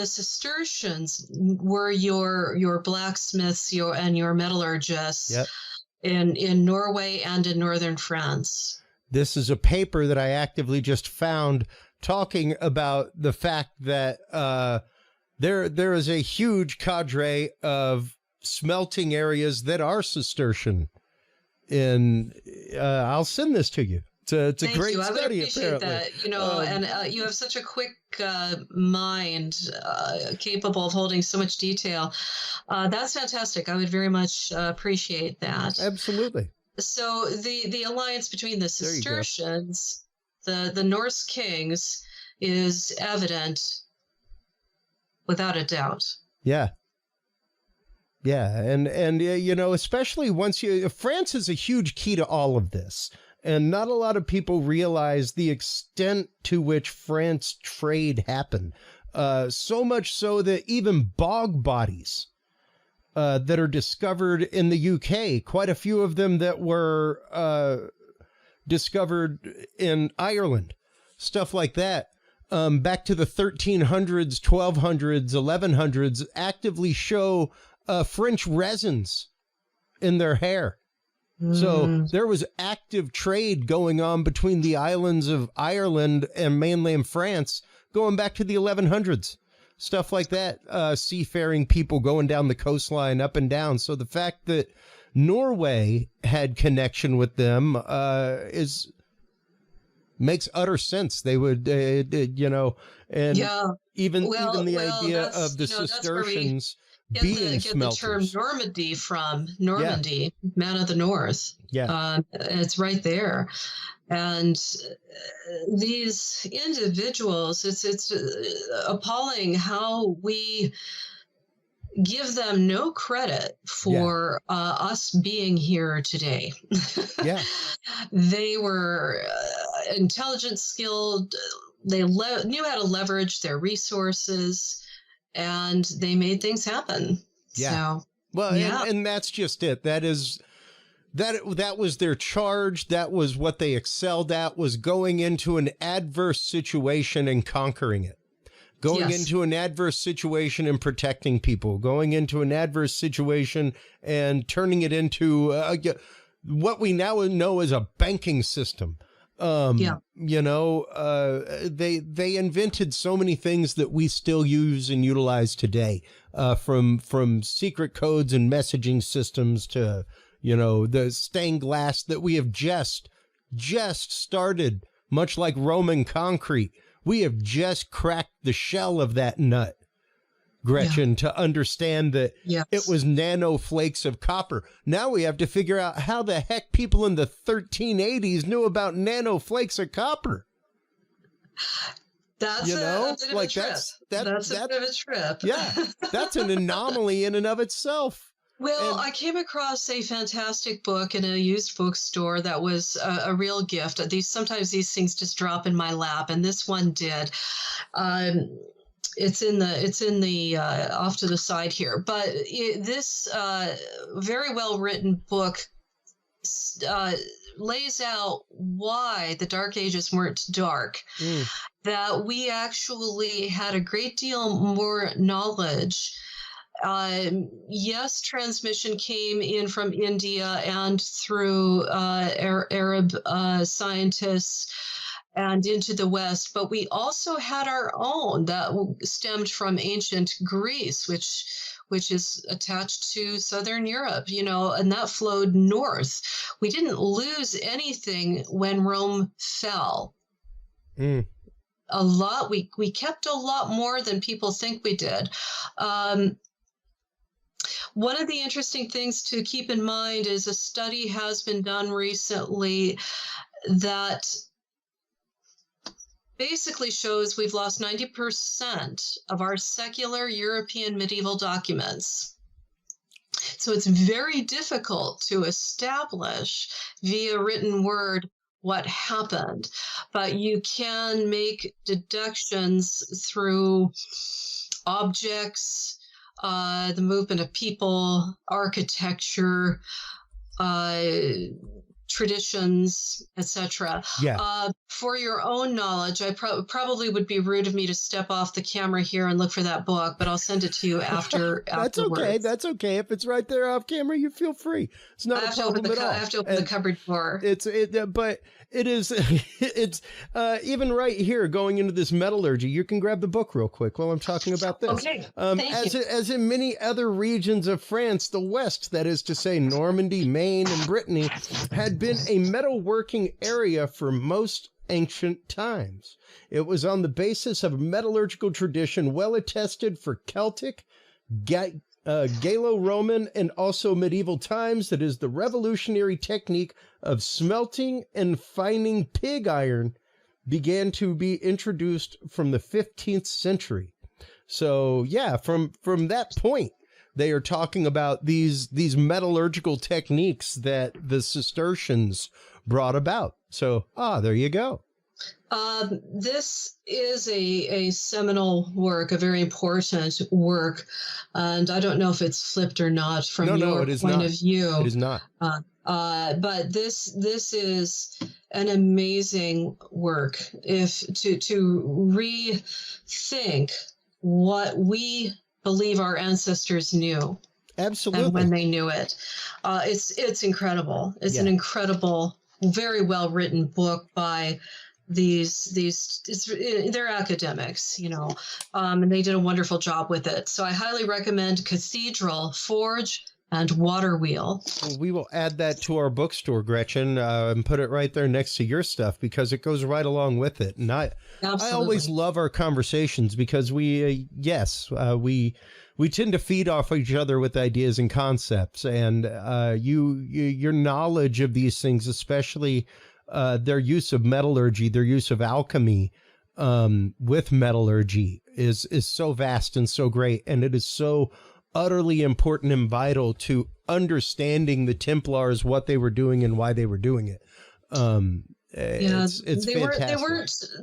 Cistercians were your blacksmiths, and your metallurgists. Yep. In Norway and in northern France. This is a paper that I actively just found talking about the fact that there is a huge cadre of smelting areas that are Cistercian. I'll send this to you. It's a great study. I would appreciate that. And you have such a quick mind, capable of holding so much detail. That's fantastic. I would very much appreciate that. Absolutely. So the alliance between the Cistercians, the Norse kings, is evident without a doubt. Yeah. Yeah, and especially once France is a huge key to all of this. And not a lot of people realize the extent to which France trade happened. So much so that even bog bodies that are discovered in the UK, quite a few of them that were discovered in Ireland, stuff like that, back to the 1300s, 1200s, 1100s, actively show French resins in their hair. So there was active trade going on between the islands of Ireland and mainland France going back to the 1100s. Stuff like that, seafaring people going down the coastline up and down. So the fact that Norway had connection with them makes utter sense. They would, and even the idea of the Cistercians being smelters. Get the term Normandy from Normandy, man of the North. Yeah, it's right there. And these individuals, it's appalling how we give them no credit for us being here today. Yeah, they were intelligent, skilled. They knew how to leverage their resources. And they made things happen. Yeah. So, well, and that's just it. That was their charge. That was what they excelled at, was going into an adverse situation and conquering it. Going into an adverse situation and protecting people. Going into an adverse situation and turning it into what we now know as a banking system. They invented so many things that we still use and utilize today, from secret codes and messaging systems to, the stained glass that we have just started, much like Roman concrete. We have just cracked the shell of that nut, Gretchen, to understand that it was nanoflakes of copper. Now we have to figure out how the heck people in the 1380s knew about nanoflakes of copper. That's a bit of a trip. That's a bit of a trip. Yeah, that's an anomaly in and of itself. Well, I came across a fantastic book in a used bookstore that was a real gift. Sometimes these things just drop in my lap, and this one did. It's in the off to the side here, but this very well written book lays out why the Dark Ages weren't dark. That we actually had a great deal more knowledge. Yes, transmission came in from India and through Arab scientists and into the West, but we also had our own that stemmed from ancient Greece, which is attached to Southern Europe, and that flowed north. We didn't lose anything when Rome fell. A lot. We kept a lot more than people think we did. One of the interesting things to keep in mind is a study has been done recently that basically shows we've lost 90% of our secular European medieval documents. So it's very difficult to establish via written word what happened, but you can make deductions through objects, the movement of people, architecture, traditions, etc. For your own knowledge, I probably would be rude of me to step off the camera here and look for that book, but I'll send it to you after. That's okay. That's okay. If it's right there off camera, you feel free. It's not a problem at all. I have to open the cupboard door. But it is. It's even right here going into this metallurgy. You can grab the book real quick while I'm talking about this. Okay. Thank you. As in many other regions of France, the West, that is to say Normandy, Maine, and Brittany, had been a metalworking area for most ancient times. It was on the basis of a metallurgical tradition well attested for Celtic, Gallo-Roman, and also medieval times. That is the revolutionary technique of smelting and fining pig iron began to be introduced from the 15th century. So yeah, from that point, they are talking about these metallurgical techniques that the Cistercians brought about. So, there you go. This is a seminal work, a very important work, and I don't know if it's flipped or not from your point of view. It is not. But this is an amazing work. If to rethink what we believe our ancestors knew, absolutely, and when they knew it, it's incredible. It's an incredible, very well written book by they're academics, and they did a wonderful job with it. So I highly recommend Cathedral, Forge, and Water Wheel. Well, we will add that to our bookstore, Gretchen, and put it right there next to your stuff because it goes right along with it. And I always love our conversations because we tend to feed off each other with ideas and concepts, and your knowledge of these things, especially their use of metallurgy, their use of alchemy with metallurgy is so vast and so great. And it is so utterly important and vital to understanding the Templars, what they were doing and why they were doing it. It's fantastic.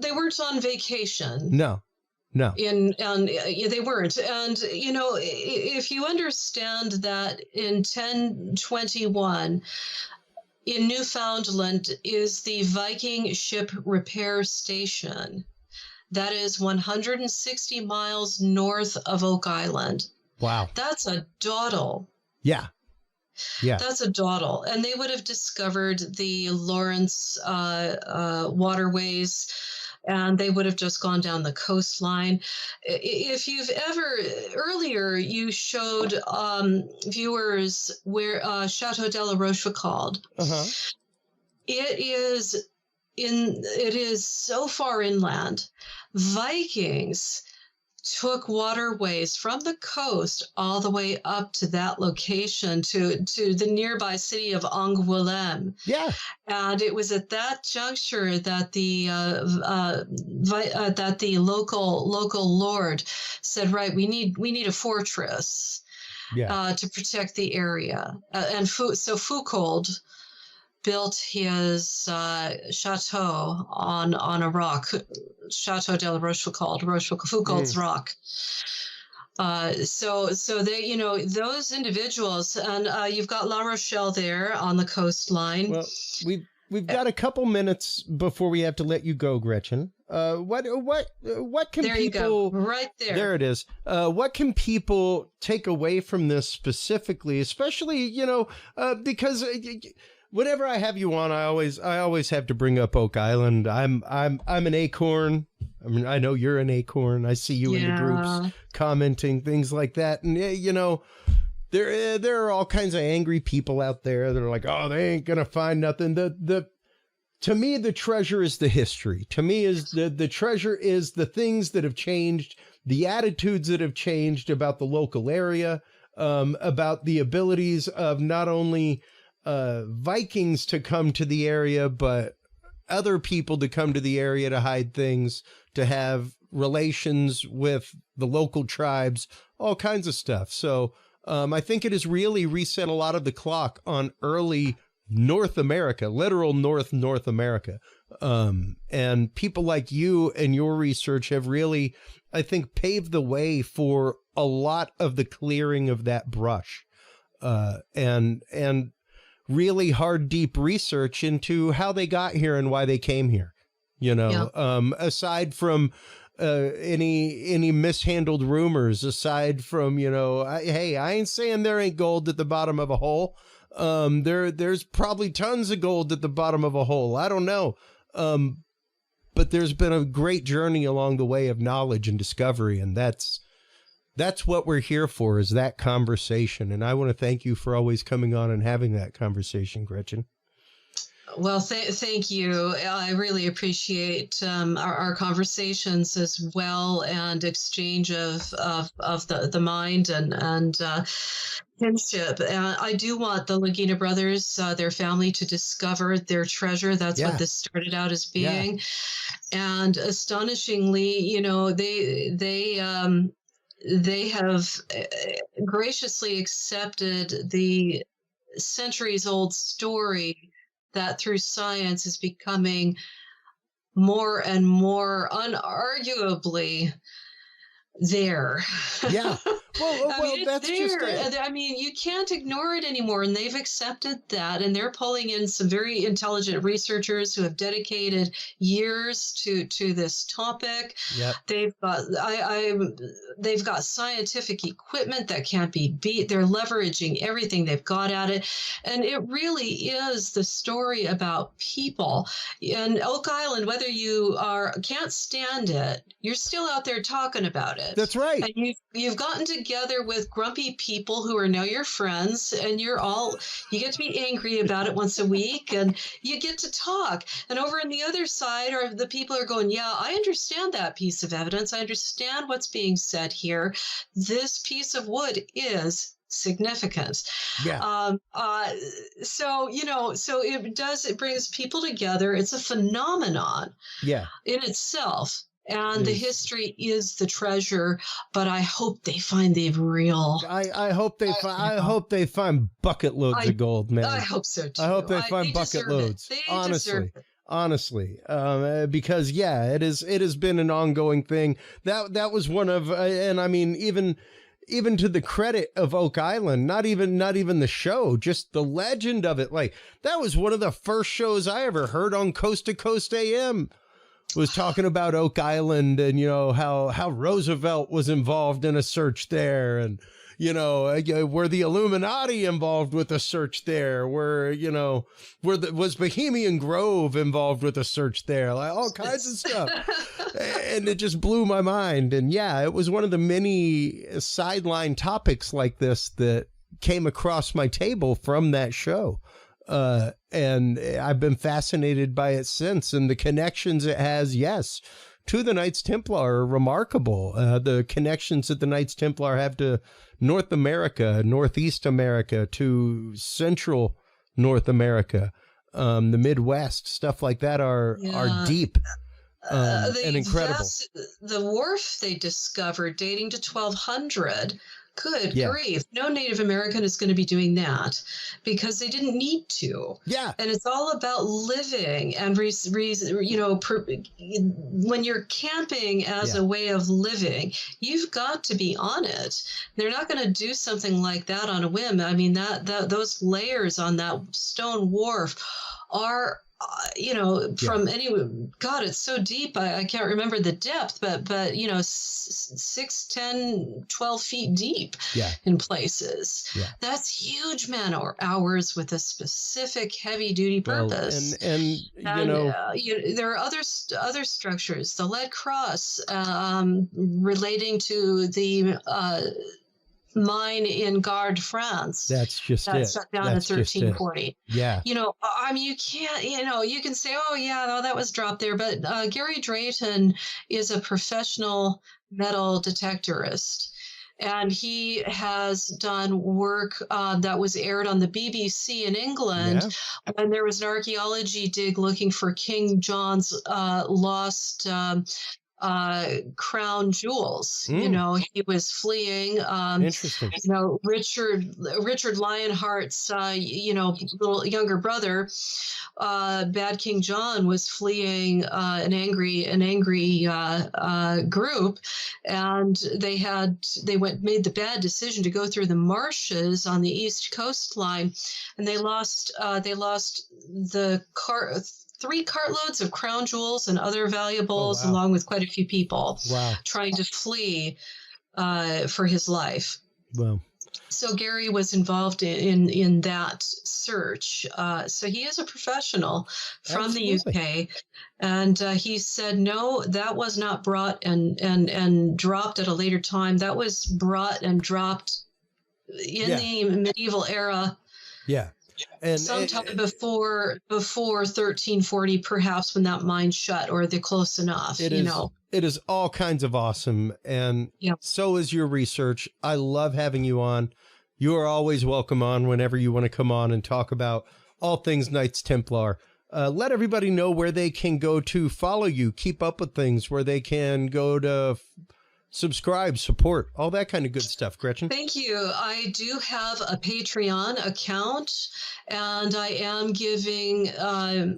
They weren't on vacation. No. They weren't. And, if you understand that in 1021, in Newfoundland is the Viking ship repair station. That is 160 miles north of Oak Island. Wow. That's a dawdle. Yeah. That's a dawdle. And they would have discovered the Lawrence waterways, and they would have just gone down the coastline. If you've earlier you showed viewers where Chateau de la Rochefoucauld. It is so far inland. Vikings took waterways from the coast all the way up to that location, to the nearby city of Angoulême. Yeah. And it was at that juncture that the local lord said, right, we need a fortress to protect the area. So Foucauld built his chateau on a rock, Chateau de la Rochefoucauld, Foucault's Rock. So they, those individuals, and you've got La Rochelle there on the coastline. Well, we've got a couple minutes before we have to let you go, Gretchen. What can there people? You go. Right there. There it is. What can people take away from this specifically, especially because. Whenever I have you on, I always have to bring up Oak Island. I'm an acorn. I mean, I know you're an acorn. I see you in the groups commenting things like that, and there are all kinds of angry people out there that are like, oh, they ain't gonna find nothing. To me, the treasure is the history. To me, is the treasure is the things that have changed, the attitudes that have changed about the local area, about the abilities of not only Vikings to come to the area, but other people to come to the area to hide things, to have relations with the local tribes, all kinds of stuff. So I think it has really reset a lot of the clock on early North America, literal North America. And people like you and your research have really, I think, paved the way for a lot of the clearing of that brush. And really hard, deep research into how they got here and why they came here. Aside from any mishandled rumors, aside from, hey, I ain't saying there ain't gold at the bottom of a hole. There's probably tons of gold at the bottom of a hole. I don't know. But there's been a great journey along the way of knowledge and discovery, and that's what we're here for, is that conversation. And I want to thank you for always coming on and having that conversation, Gretchen. Well, thank you. I really appreciate our conversations as well, and exchange of the mind and kinship. I do want the Lagina brothers, their family, to discover their treasure. That's what this started out as being. And astonishingly, they they have graciously accepted the centuries-old story that through science is becoming more and more unarguably there. Yeah. Well, that's there. just it. I mean, you can't ignore it anymore, and they've accepted that, and they're pulling in some very intelligent researchers who have dedicated years to this topic. Yep. They've got scientific equipment that can't be beat. They're leveraging everything they've got at it, and it really is the story about people. In Oak Island, whether you can't stand it, you're still out there talking about it. That's right. And you've gotten together with grumpy people who are now your friends, and you get to be angry about it once a week, and you get to talk. And over on the other side are the people who are going, yeah, I understand that piece of evidence. I understand what's being said here. This piece of wood is significant. Yeah. So it brings people together. It's a phenomenon in itself. And the history is the treasure, but I hope they find the real. I hope they find bucket loads of gold, man. I hope so too. I hope they find bucket loads. Honestly, because it has been an ongoing thing. That was one of, and I mean, even to the credit of Oak Island, not even the show, just the legend of it. Like, that was one of the first shows I ever heard on Coast to Coast AM. Was talking about Oak Island and, how Roosevelt was involved in a search there. And, were the Illuminati involved with a search there? Was Bohemian Grove involved with a search there? Like, all kinds of stuff. And it just blew my mind. And it was one of the many sideline topics like this that came across my table from that show. And I've been fascinated by it since, and the connections it has, to the Knights Templar are remarkable. The connections that the Knights Templar have to North America, Northeast America, to Central North America, the Midwest, stuff like that are deep. And incredible. The wharf they discovered dating to 1200. Good grief. No Native American is going to be doing that because they didn't need to. Yeah. And it's all about living and, when you're camping as a way of living, you've got to be on it. They're not going to do something like that on a whim. I mean, those layers on that stone wharf are from God, it's so deep. I can't remember the depth, but 6, 10, 12 feet deep in places. Yeah. That's huge man hours with a specific heavy duty purpose. And there are other structures, the lead cross, relating to the, mine in Gard, France. That's shut down in 1340. Yeah. You can't, you can say, that was dropped there. But Gary Drayton is a professional metal detectorist. And he has done work that was aired on the BBC in England. Yeah. And there was an archaeology dig looking for King John's lost crown jewels. He was fleeing. Interesting. Richard Lionheart's little younger brother, Bad King John, was fleeing an angry group, and they made the bad decision to go through the marshes on the east coastline, and they lost the 3 cartloads of crown jewels and other valuables, along with quite a few people trying to flee for his life. Wow. So Gary was involved in that search. So he is a professional from the UK. And he said, no, that was not brought and dropped at a later time. That was brought and dropped in the medieval era. Yeah. And sometime before 1340, perhaps, when that mine shut, or they're close enough. It is all kinds of awesome, and so is your research. I love having you on. You are always welcome on whenever you want to come on and talk about all things Knights Templar. Let everybody know where they can go to follow you, keep up with things, where they can go to subscribe, support, all that kind of good stuff, Gretchen. Thank you. I do have a Patreon account, and I am giving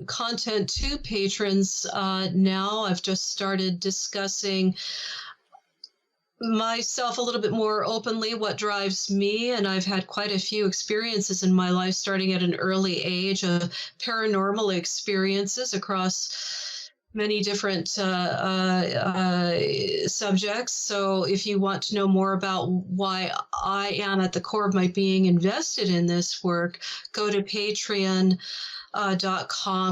content to patrons now. I've just started discussing myself a little bit more openly, what drives me, and I've had quite a few experiences in my life starting at an early age of paranormal experiences across many different subjects. So if you want to know more about why I am at the core of my being invested in this work, go to patreon.com,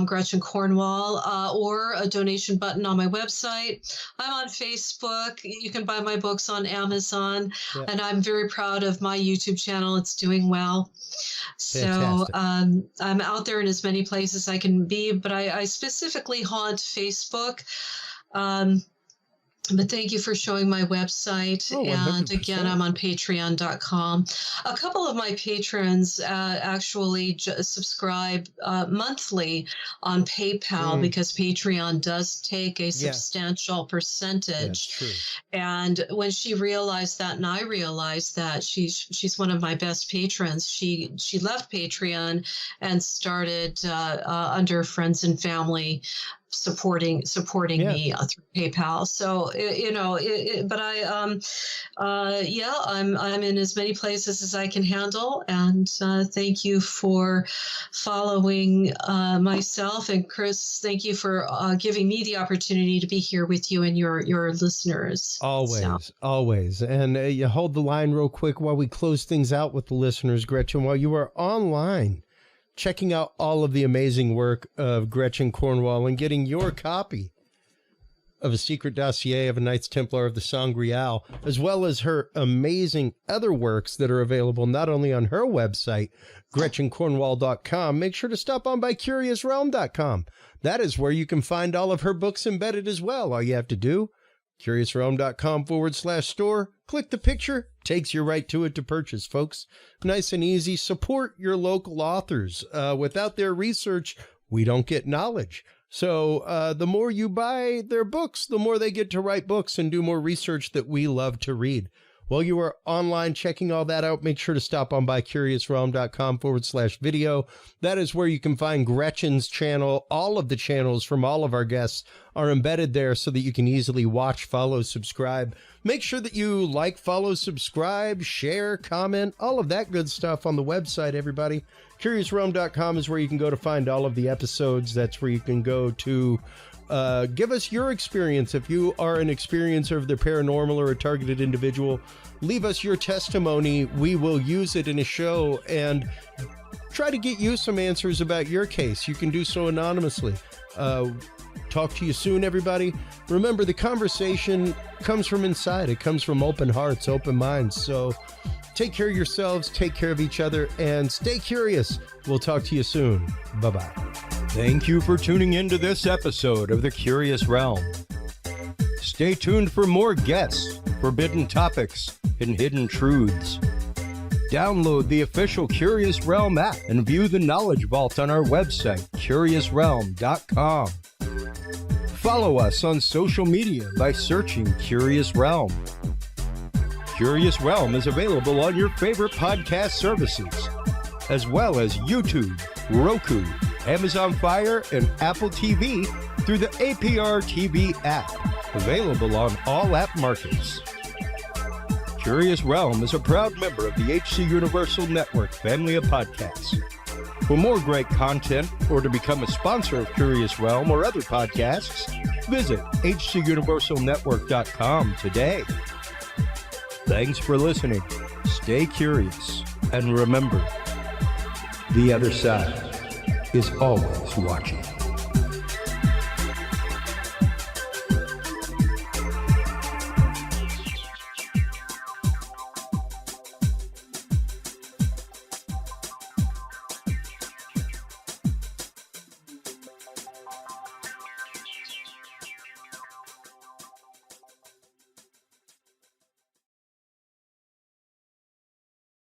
Gretchen Cornwall, or a donation button on my website. I'm on Facebook. You can buy my books on Amazon, and I'm very proud of my YouTube channel. It's doing well. Fantastic. So I'm out there in as many places I can be, but I specifically haunt Facebook. But thank you for showing my website. Oh, and again, I'm on patreon.com. A couple of my patrons actually subscribe monthly on PayPal because Patreon does take a substantial percentage. That's true. And when she realized that, and I realized that, she's one of my best patrons. She left Patreon and started under friends and family supporting me through PayPal. So but I'm in as many places as I can handle. And thank you for following myself, and Chris, thank you for giving me the opportunity to be here with you and your listeners. Always. And you hold the line real quick while we close things out with the listeners, Gretchen. While you are online checking out all of the amazing work of Gretchen Cornwall and getting your copy of A Secret Dossier of a Knights Templar of the Sangreal, as well as her amazing other works that are available not only on her website, GretchenCornwall.com, make sure to stop on by CuriousRealm.com. That is where you can find all of her books embedded as well. All you have to do, CuriousRealm.com/store, click the picture, takes you right to it to purchase, folks. Nice and easy. Support your local authors. Without their research, we don't get knowledge. So the more you buy their books, the more they get to write books and do more research that we love to read. While you are online checking all that out, make sure to stop on by CuriousRealm.com/video. That is where you can find Gretchen's channel. All of the channels from all of our guests are embedded there so that you can easily watch, follow, subscribe. Make sure that you like, follow, subscribe, share, comment, all of that good stuff on the website, everybody. CuriousRealm.com is where you can go to find all of the episodes. That's where you can go to give us your experience. If you are an experiencer of the paranormal or a targeted individual, leave us your testimony. We will use it in a show and try to get you some answers about your case. You can do so anonymously. Talk to you soon, everybody. Remember, the conversation comes from inside. It comes from open hearts, open minds. So take care of yourselves, take care of each other, and stay curious. We'll talk to you soon. Bye-bye. Thank you for tuning into this episode of The Curious Realm. Stay tuned for more guests, forbidden topics, and hidden truths. Download the official Curious Realm app and view the Knowledge Vault on our website, CuriousRealm.com. Follow us on social media by searching Curious Realm. Curious Realm is available on your favorite podcast services, as well as YouTube, Roku, Amazon Fire, and Apple TV through the APR TV app, available on all app markets. Curious Realm is a proud member of the HC Universal Network family of podcasts. For more great content or to become a sponsor of Curious Realm or other podcasts, visit hcuniversalnetwork.com today. Thanks for listening. Stay curious. And remember, the other side is always watching.